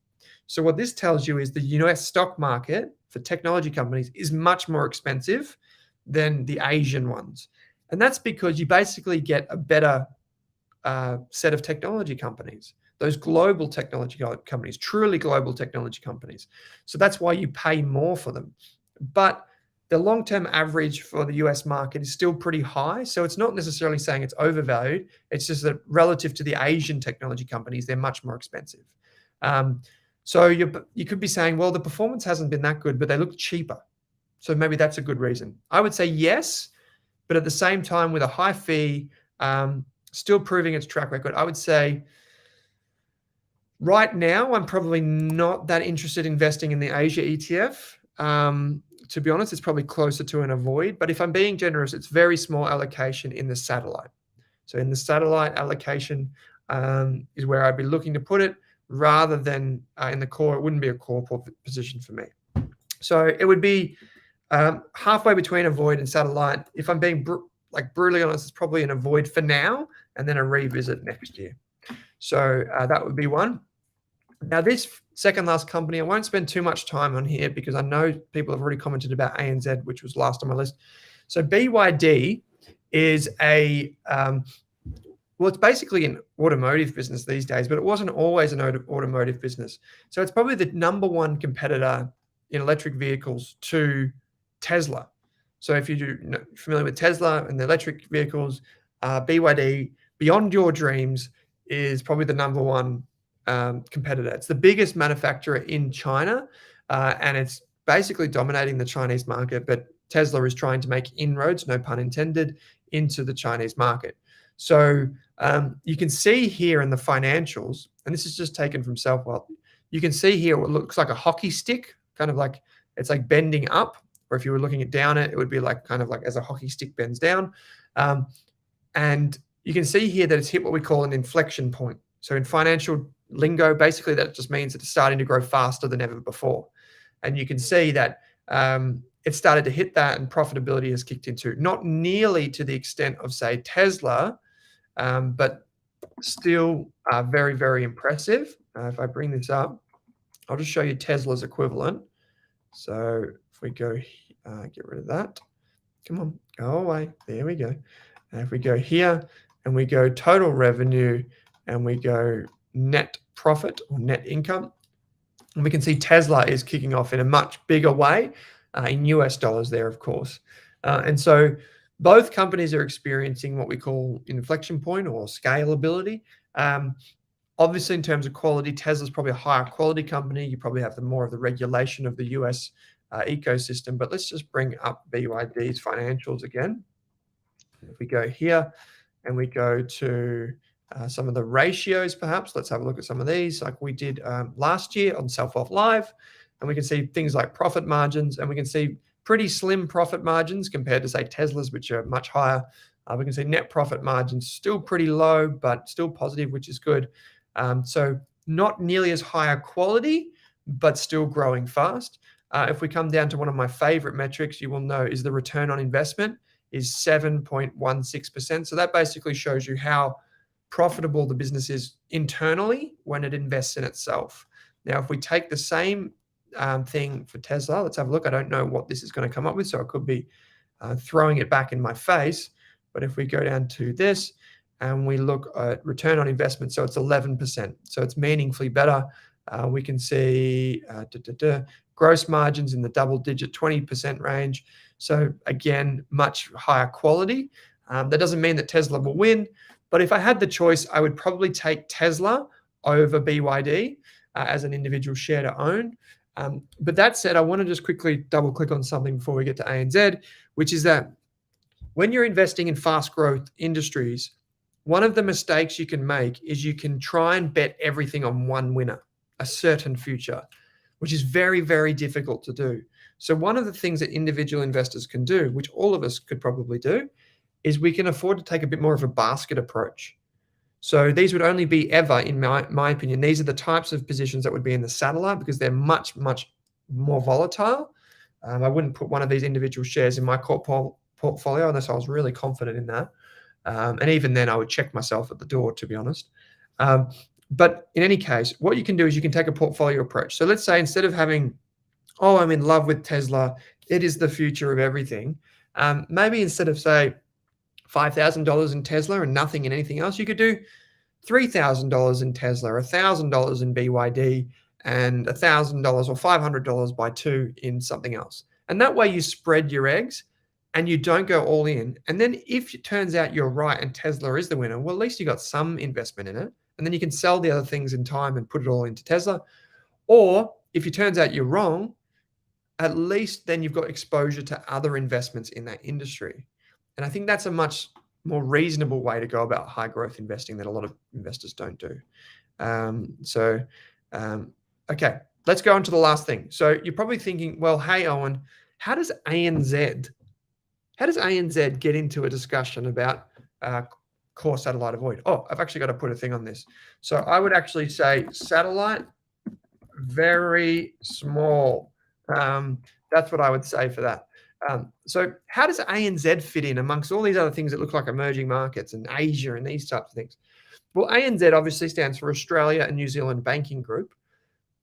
So what this tells you is the US stock market for technology companies is much more expensive than the Asian ones. And that's because you basically get a better set of technology companies, those global technology companies, truly global technology companies. So that's why you pay more for them. But the long-term average for the US market is still pretty high. So it's not necessarily saying it's overvalued. It's just that relative to the Asian technology companies, they're much more expensive. So you could be saying, well, the performance hasn't been that good, but they look cheaper. So maybe that's a good reason. I would say yes, but at the same time, with a high fee, still proving its track record, I would say right now, I'm probably not that interested in investing in the Asia ETF. To be honest, it's probably closer to an avoid. But if I'm being generous, it's very small allocation in the satellite. So in the satellite allocation is where I'd be looking to put it, rather than in the core. It wouldn't be a core position for me. So it would be halfway between avoid and satellite. If I'm being brutally honest, it's probably an avoid for now, and then a revisit next year. So that would be one. Now, this second last company, I won't spend too much time on here because I know people have already commented about ANZ, which was last on my list. So BYD is well, it's basically an automotive business these days, but it wasn't always an automotive business. So it's probably the number one competitor in electric vehicles to Tesla. So if you're familiar with Tesla and the electric vehicles, BYD, beyond your dreams, is probably the number one competitor. It's the biggest manufacturer in China, and it's basically dominating the Chinese market, but Tesla is trying to make inroads, no pun intended, into the Chinese market. So you can see here in the financials, and this is just taken from Self-Wealth, you can see here what looks like a hockey stick, kind of like it's like bending up, or if you were looking at down it would be like kind of like as a hockey stick bends down. And you can see here that it's hit what we call an inflection point. So in financial lingo, basically that just means it's starting to grow faster than ever before. And you can see that it started to hit that and profitability has kicked into, not nearly to the extent of, say, Tesla, but still very, very impressive. If I bring this up, I'll just show you Tesla's equivalent. So if we go, get rid of that. Come on, go away. There we go. And if we go here and we go total revenue and we go net profit or net income, and we can see Tesla is kicking off in a much bigger way in US dollars there, of course. And so both companies are experiencing what we call inflection point or scalability. Obviously, in terms of quality, Tesla's probably a higher quality company. You probably have more of the regulation of the US ecosystem. But let's just bring up BYD's financials again. If we go here and we go to some of the ratios, perhaps, let's have a look at some of these like we did last year on Self-Wealth Live. And we can see things like profit margins, and we can see pretty slim profit margins compared to, say, Tesla's, which are much higher. We can see net profit margins still pretty low, but still positive, which is good. So not nearly as high a quality, but still growing fast. If we come down to one of my favorite metrics, you will know is the return on investment is 7.16%. So that basically shows you how profitable the business is internally when it invests in itself. Now, if we take the same thing for Tesla, let's have a look. I don't know what this is going to come up with, so I could be throwing it back in my face. But if we go down to this and we look at return on investment, so it's 11%. So it's meaningfully better. We can see gross margins in the double-digit 20% range. So again, much higher quality. That doesn't mean that Tesla will win, but if I had the choice, I would probably take Tesla over BYD as an individual share to own. But that said, I want to just quickly double click on something before we get to ANZ, which is that when you're investing in fast growth industries, one of the mistakes you can make is you can try and bet everything on one winner, a certain future, which is very, very difficult to do. So one of the things that individual investors can do, which all of us could probably do, is we can afford to take a bit more of a basket approach. So these would only be ever, in my opinion, these are the types of positions that would be in the satellite because they're much, much more volatile. I wouldn't put one of these individual shares in my portfolio unless I was really confident in that. And even then I would check myself at the door, to be honest. But in any case, what you can do is you can take a portfolio approach. So let's say instead of having, oh, I'm in love with Tesla, it is the future of everything. Maybe instead of, say, $5,000 in Tesla and nothing in anything else, you could do $3,000 in Tesla, $1,000 in BYD, and $1,000 or $500 by two in something else. And that way you spread your eggs and you don't go all in. And then if it turns out you're right and Tesla is the winner, well, at least you got some investment in it. And then you can sell the other things in time and put it all into Tesla. Or if it turns out you're wrong, at least then you've got exposure to other investments in that industry. And I think that's a much more reasonable way to go about high growth investing that a lot of investors don't do. Okay, let's go on to the last thing. So you're probably thinking, well, hey, Owen, how does ANZ get into a discussion about core satellite avoid? Oh, I've actually got to put a thing on this. So I would actually say satellite, very small. That's what I would say for that. So how does ANZ fit in amongst all these other things that look like emerging markets and Asia and these types of things? Well, ANZ obviously stands for Australia and New Zealand Banking Group.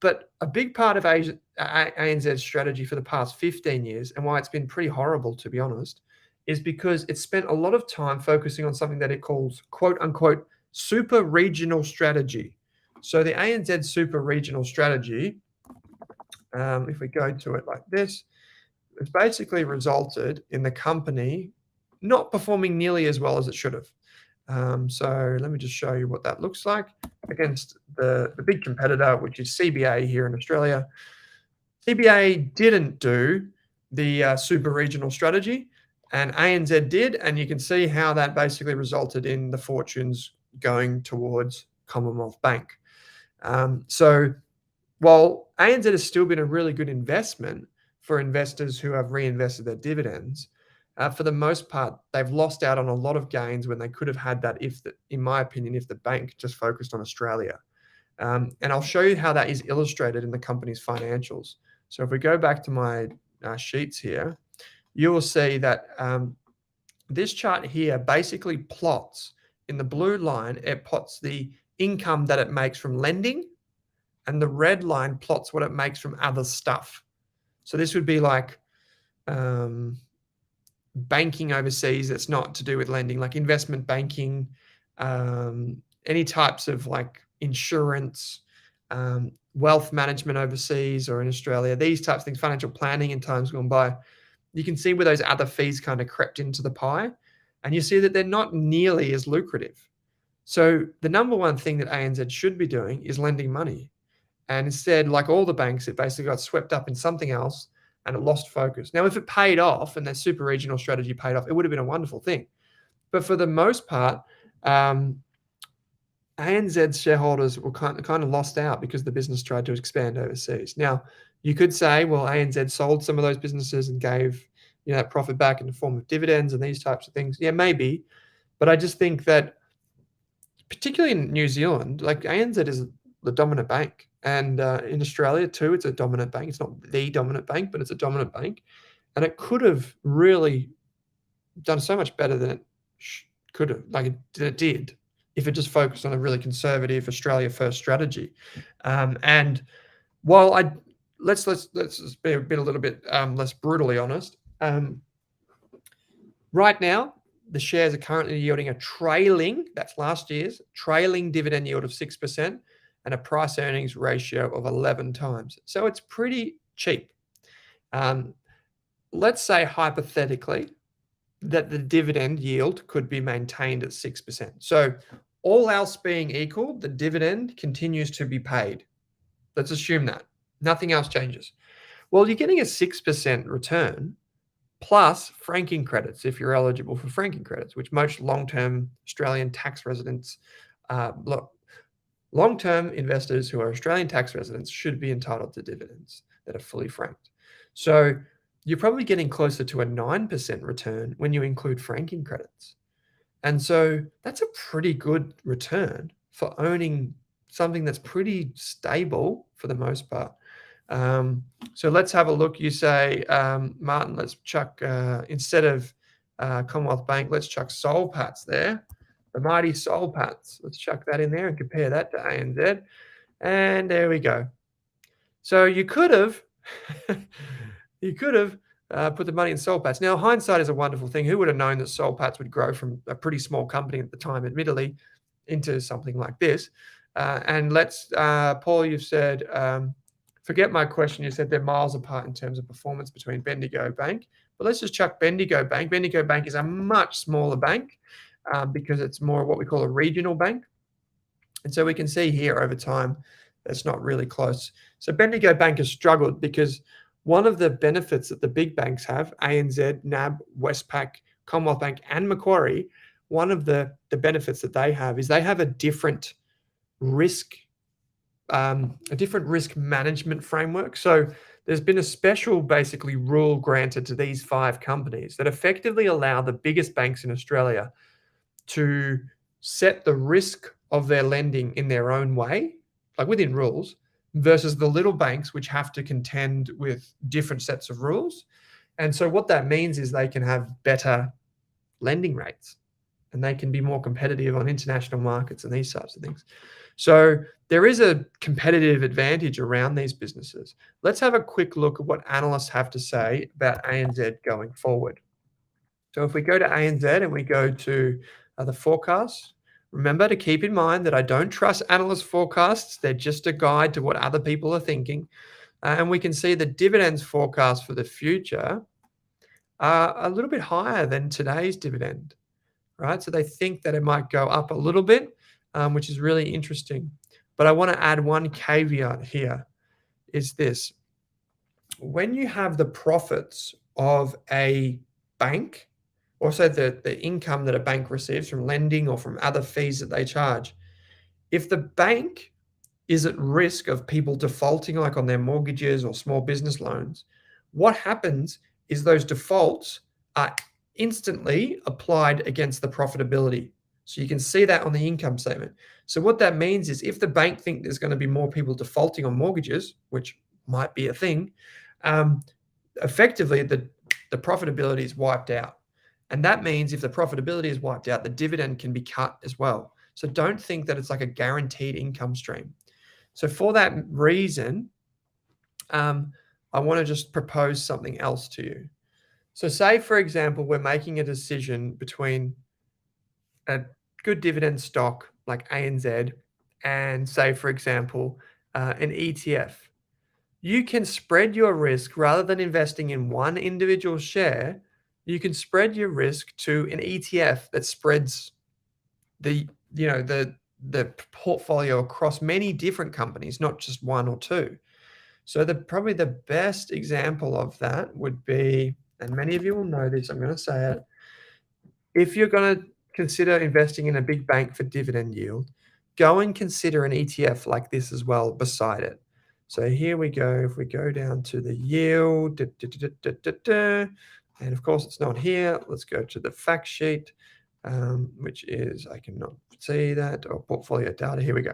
But a big part of ANZ's strategy for the past 15 years, and why it's been pretty horrible, to be honest, is because it spent a lot of time focusing on something that it calls, quote unquote, super regional strategy. So the ANZ super regional strategy, if we go to it like this, it's basically resulted in the company not performing nearly as well as it should have. So let me just show you what that looks like against the big competitor, which is CBA here in Australia. CBA didn't do the super regional strategy, and ANZ did, and you can see how that basically resulted in the fortunes going towards Commonwealth Bank. So while ANZ has still been a really good investment for investors who have reinvested their dividends, for the most part, they've lost out on a lot of gains when they could have had that in my opinion, if the bank just focused on Australia. And I'll show you how that is illustrated in the company's financials. So if we go back to my sheets here, you will see that this chart here basically plots, in the blue line, it plots the income that it makes from lending, and the red line plots what it makes from other stuff. So this would be like banking overseas that's not to do with lending, like investment banking, any types of like insurance, wealth management overseas or in Australia, these types of things, financial planning in times gone by. You can see where those other fees kind of crept into the pie, and you see that they're not nearly as lucrative. So the number one thing that ANZ should be doing is lending money. And instead, like all the banks, it basically got swept up in something else and it lost focus. Now, if it paid off and their super regional strategy paid off, it would have been a wonderful thing. But for the most part, ANZ's shareholders were kind of lost out because the business tried to expand overseas. Now, you could say, well, ANZ sold some of those businesses and gave that profit back in the form of dividends and these types of things. Yeah, maybe. But I just think that, particularly in New Zealand, like ANZ is the dominant bank. And in Australia too, it's a dominant bank. It's not the dominant bank, but it's a dominant bank. And it could have really done so much better than it could have, like it did, if it just focused on a really conservative Australia first strategy. And while let's just be a little bit less brutally honest. Right now, the shares are currently yielding a trailing, that's last year's, trailing dividend yield of 6%. And a price earnings ratio of 11 times. So it's pretty cheap. Let's say hypothetically that the dividend yield could be maintained at 6%. So all else being equal, the dividend continues to be paid. Let's assume that. Nothing else changes. Well, you're getting a 6% return plus franking credits if you're eligible for franking credits, which most long-term Australian tax residents long-term investors who are Australian tax residents should be entitled to dividends that are fully franked. So you're probably getting closer to a 9% return when you include franking credits. And so that's a pretty good return for owning something that's pretty stable for the most part. So let's have a look. You say, Martin, let's chuck, instead of Commonwealth Bank, let's chuck Soul Patts there. The mighty Soul Patts. Let's chuck that in there and compare that to ANZ. And there we go. So you could have put the money in Soul Patts. Now, hindsight is a wonderful thing. Who would have known that Soul Patts would grow from a pretty small company at the time, admittedly, into something like this? And let's, Paul, you've said, forget my question. You said they're miles apart in terms of performance between Bendigo Bank. But let's just chuck Bendigo Bank. Bendigo Bank is a much smaller bank. Because it's more what we call a regional bank. And so we can see here over time, that's not really close. So Bendigo Bank has struggled because one of the benefits that the big banks have, ANZ, NAB, Westpac, Commonwealth Bank, and Macquarie, one of the benefits that they have is they have a different risk management framework. So there's been a special basically rule granted to these 5 companies that effectively allow the biggest banks in Australia to set the risk of their lending in their own way, like within rules, versus the little banks which have to contend with different sets of rules. And so what that means is they can have better lending rates and they can be more competitive on international markets and these types of things. So there is a competitive advantage around these businesses. Let's have a quick look at what analysts have to say about ANZ going forward. So if we go to ANZ and we go to the forecasts, remember to keep in mind that I don't trust analyst forecasts. They're just a guide to what other people are thinking. And we can see the dividends forecast for the future are a little bit higher than today's dividend, right? So they think that it might go up a little bit, which is really interesting. But I want to add one caveat here, is this. when you have the profits of a bank, also the income that a bank receives from lending or from other fees that they charge, if the bank is at risk of people defaulting, like on their mortgages or small business loans, what happens is those defaults are instantly applied against the profitability. So you can see that on the income statement. So what that means is if the bank think there's going to be more people defaulting on mortgages, which might be a thing, effectively the profitability is wiped out. And that means if the profitability is wiped out, the dividend can be cut as well. So don't think that it's like a guaranteed income stream. So for that reason, I want to just propose something else to you. So say, for example, we're making a decision between a good dividend stock like ANZ and say, for example, an ETF. You can spread your risk rather than investing in one individual share. You can spread your risk to an ETF that spreads the portfolio across many different companies, not just one or two. So probably the best example of that would be, and many of you will know this, I'm going to say it. If you're going to consider investing in a big bank for dividend yield, go and consider an ETF like this as well beside it. So here we go. If we go down to the yield, and of course it's not here. Let's go to the fact sheet, which is, I cannot see that, or portfolio data. Here we go.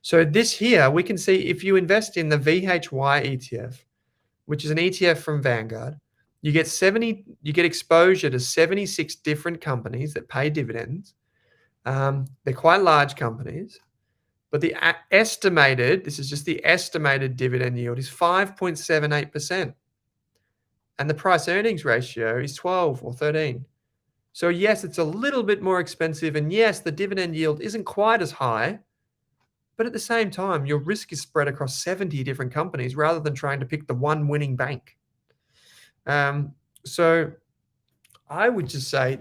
So this here, we can see if you invest in the VHY ETF, which is an ETF from Vanguard, you get exposure to 76 different companies that pay dividends. They're quite large companies, but the estimated, this is just the estimated dividend yield is 5.78%. And the price earnings ratio is 12 or 13. So yes, it's a little bit more expensive. And yes, the dividend yield isn't quite as high, but at the same time, your risk is spread across 70 different companies rather than trying to pick the one winning bank. So I would just say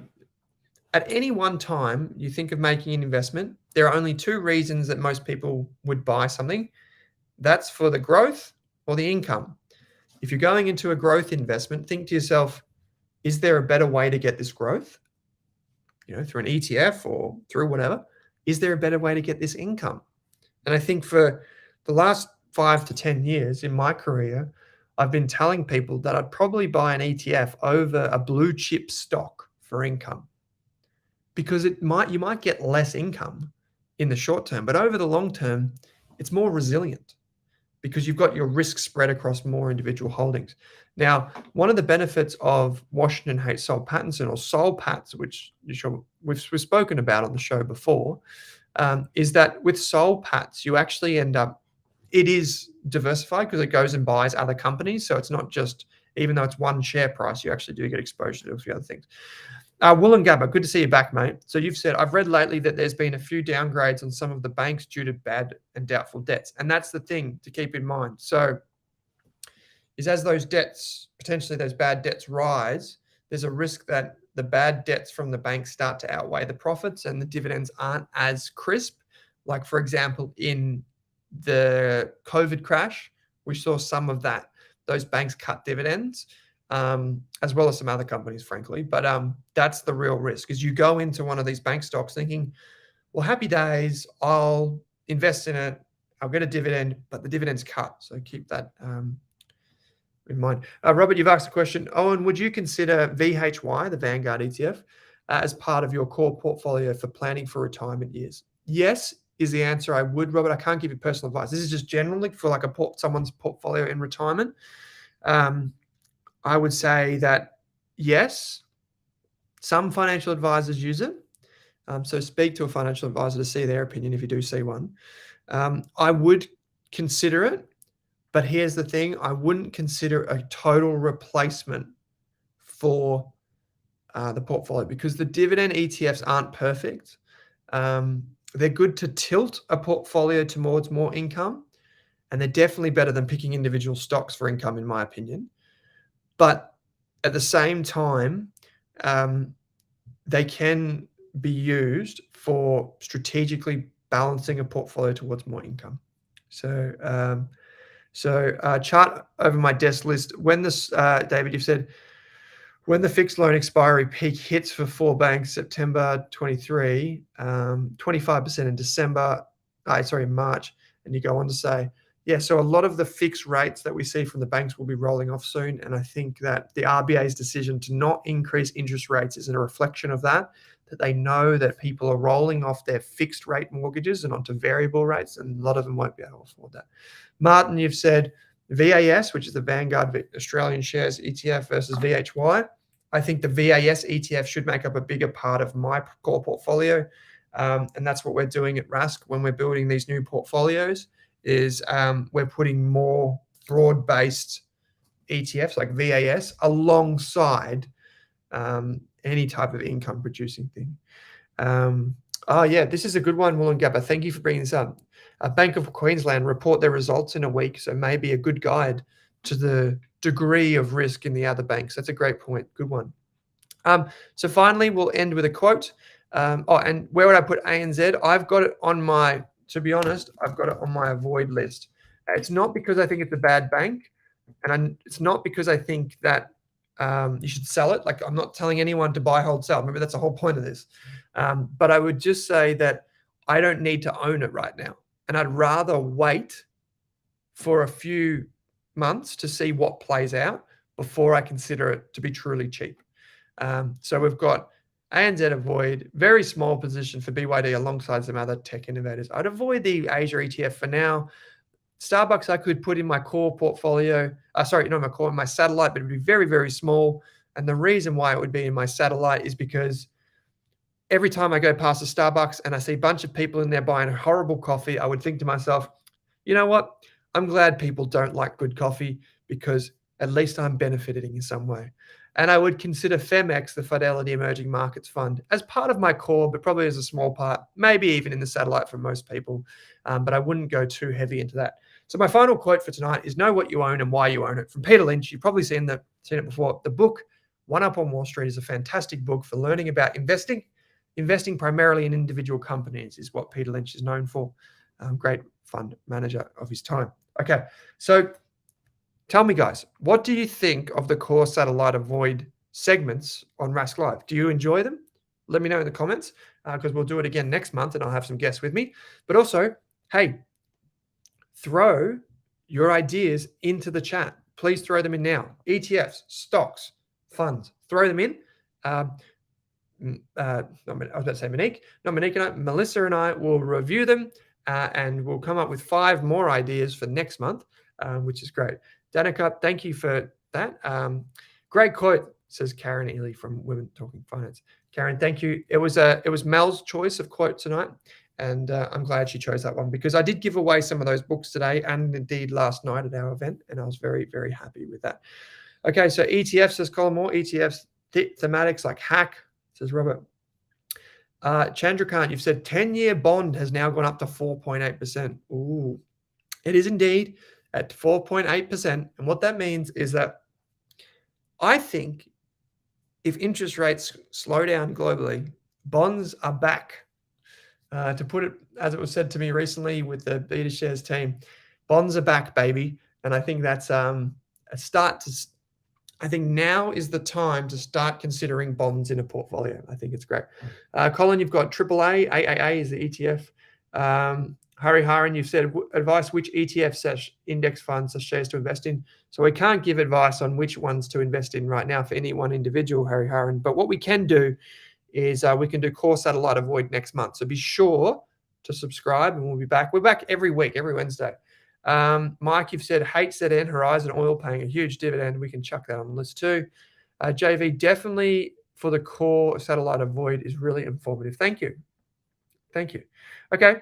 at any one time you think of making an investment, there are only two reasons that most people would buy something. That's for the growth or the income. If you're going into a growth investment, think to yourself, is there a better way to get this growth? Through an ETF or through whatever. Is there a better way to get this income? And I think for the last 5 to 10 years in my career, I've been telling people that I'd probably buy an ETF over a blue chip stock for income, because you might get less income in the short term, but over the long term, it's more resilient because you've got your risk spread across more individual holdings. Now, one of the benefits of Washington H. Soul Pattinson, or Soul Pats, which we've spoken about on the show before, is that with Soul Pats, you actually end up, it is diversified because it goes and buys other companies. So it's not just, even though it's one share price, you actually do get exposure to a few other things. Will and Gabba, good to see you back, mate. So you've said, I've read lately that there's been a few downgrades on some of the banks due to bad and doubtful debts. And that's the thing to keep in mind. So is as those debts, potentially those bad debts rise, there's a risk that the bad debts from the banks start to outweigh the profits and the dividends aren't as crisp. Like, for example, in the COVID crash, we saw some of that. Those banks cut dividends, as well as some other companies, frankly. But that's the real risk, is you go into one of these bank stocks thinking, well, happy days, I'll invest in it, I'll get a dividend, but the dividend's cut. So keep that in mind. Robert, you've asked a question. Owen, would you consider VHY, the Vanguard ETF, as part of your core portfolio for planning for retirement years? Yes, is the answer. I would, Robert. I can't give you personal advice. This is just generally for like someone's portfolio in retirement. I would say that yes, some financial advisors use it. So speak to a financial advisor to see their opinion if you do see one. I would consider it, but here's the thing. I wouldn't consider a total replacement for the portfolio, because the dividend ETFs aren't perfect. They're good to tilt a portfolio towards more income, and they're definitely better than picking individual stocks for income, in my opinion. But at the same time, they can be used for strategically balancing a portfolio towards more income. So So chart over my desk list. When this, David, you've said, when the fixed loan expiry peak hits for 4 banks, September 23, 25% in December, March, and you go on to say, yeah, so a lot of the fixed rates that we see from the banks will be rolling off soon. And I think that the RBA's decision to not increase interest rates is a reflection of that they know that people are rolling off their fixed rate mortgages and onto variable rates, and a lot of them won't be able to afford that. Martin, you've said VAS, which is the Vanguard Australian Shares ETF versus VHY. I think the VAS ETF should make up a bigger part of my core portfolio. And that's what we're doing at Rask when we're building these new portfolios is we're putting more broad-based ETFs like VAS alongside any type of income producing thing. Oh yeah, this is a good one, Wollongabba. Thank you for bringing this up. Bank of Queensland report their results in a week, so maybe a good guide to the degree of risk in the other banks. That's a great point. Good one. So finally, we'll end with a quote. And where would I put ANZ? I've got it on my, to be honest, I've got it on my avoid list. It's not because I think it's a bad bank, and it's not because I think that you should sell it. Like, I'm not telling anyone to buy, hold, sell. Remember, that's the whole point of this. But I would just say that I don't need to own it right now. And I'd rather wait for a few months to see what plays out before I consider it to be truly cheap. So we've got ANZ avoid, very small position for BYD alongside some other tech innovators. I'd avoid the Asia ETF for now. Starbucks I could put in my core portfolio. My satellite, but it would be very, very small. And the reason why it would be in my satellite is because every time I go past a Starbucks and I see a bunch of people in there buying horrible coffee, I would think to myself, you know what? I'm glad people don't like good coffee because at least I'm benefiting in some way. And I would consider FEMX, the Fidelity Emerging Markets Fund, as part of my core, but probably as a small part, maybe even in the satellite for most people. But I wouldn't go too heavy into that. So my final quote for tonight is know what you own and why you own it. From Peter Lynch. You've probably seen it before. The book, One Up on Wall Street, is a fantastic book for learning about investing. Investing primarily in individual companies is what Peter Lynch is known for. Great fund manager of his time. Okay, so tell me, guys, what do you think of the core satellite avoid segments on Rask Live? Do you enjoy them? Let me know in the comments because we'll do it again next month and I'll have some guests with me. But also, hey, throw your ideas into the chat. Please throw them in now. ETFs, stocks, funds, throw them in. I was about to say Monique. Not Monique and I. Melissa and I will review them and we'll come up with 5 more ideas for next month, which is great. Danica, thank you for that. Great quote, says Karen Ely from Women Talking Finance. Karen, thank you. It was Mel's choice of quote tonight, and I'm glad she chose that one because I did give away some of those books today and indeed last night at our event, and I was very, very happy with that. Okay, so ETFs, says Colin Moore. ETFs, thematics like hack, says Robert. Chandrakant, you've said 10-year bond has now gone up to 4.8%. Ooh, it is indeed at 4.8%. And what that means is that I think if interest rates slow down globally, bonds are back. To put it as it was said to me recently with the Betashares team, bonds are back, baby. And I think that's I think now is the time to start considering bonds in a portfolio. I think it's great. Colin, you've got AAA. AAA is the ETF. Haran, you've said advice which ETF / index funds / shares to invest in. So we can't give advice on which ones to invest in right now for any one individual, Haran. But what we can do is we can do core satellite avoid next month. So be sure to subscribe and we'll be back. We're back every week, every Wednesday. Mike, you've said hate ZN, Horizon Oil paying a huge dividend. We can chuck that on the list too. JV, definitely for the core satellite avoid is really informative. Thank you. Thank you. Okay.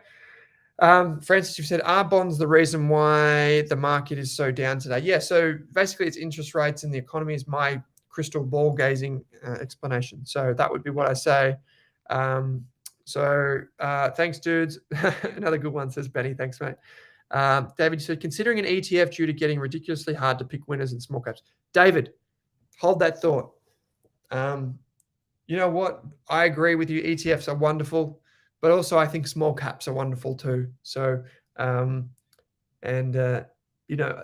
Francis, you've said, are bonds the reason why the market is so down today? Yeah, so basically it's interest rates and the economy is my crystal ball gazing explanation. So that would be what I say. Thanks, dudes. Another good one, says Benny. Thanks, mate. David, you said, considering an ETF due to getting ridiculously hard to pick winners in small caps. David, hold that thought. You know what? I agree with you. ETFs are wonderful. But also, I think small caps are wonderful too. So, you know,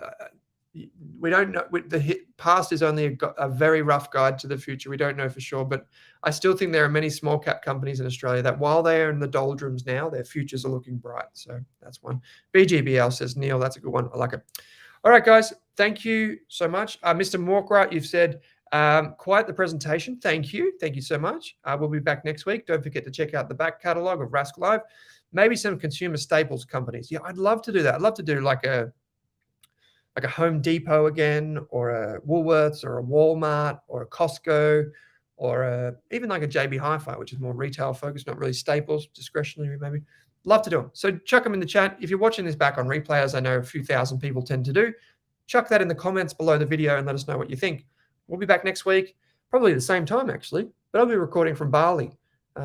we don't know. The past is only a very rough guide to the future. We don't know for sure, but I still think there are many small cap companies in Australia that while they are in the doldrums now, their futures are looking bright. So that's one. BGBL says, Neil, that's a good one. I like it. All right, guys. Thank you so much. Mr. Morkrat, you've said quite the presentation. Thank you. Thank you so much. We'll be back next week. Don't forget to check out the back catalogue of Rask Live. Maybe some consumer staples companies. Yeah, I'd love to do that. I'd love to do like a Home Depot again, or a Woolworths, or a Walmart, or a Costco, or even like a JB Hi-Fi, which is more retail focused, not really staples, discretionary maybe. Love to do them. So chuck them in the chat. If you're watching this back on replay, as I know a few thousand people tend to do, chuck that in the comments below the video and let us know what you think. We'll be back next week, probably the same time actually, but I'll be recording from Bali,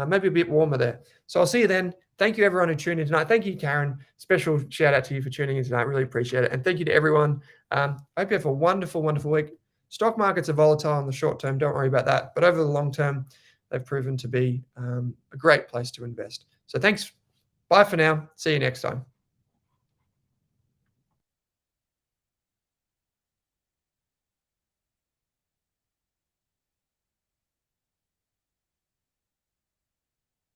maybe a bit warmer there. So I'll see you then. Thank you everyone who tuned in tonight. Thank you, Karen. Special shout out to you for tuning in tonight. Really appreciate it. And thank you to everyone. I hope you have a wonderful, wonderful week. Stock markets are volatile in the short term. Don't worry about that. But over the long term, they've proven to be a great place to invest. So thanks. Bye for now. See you next time.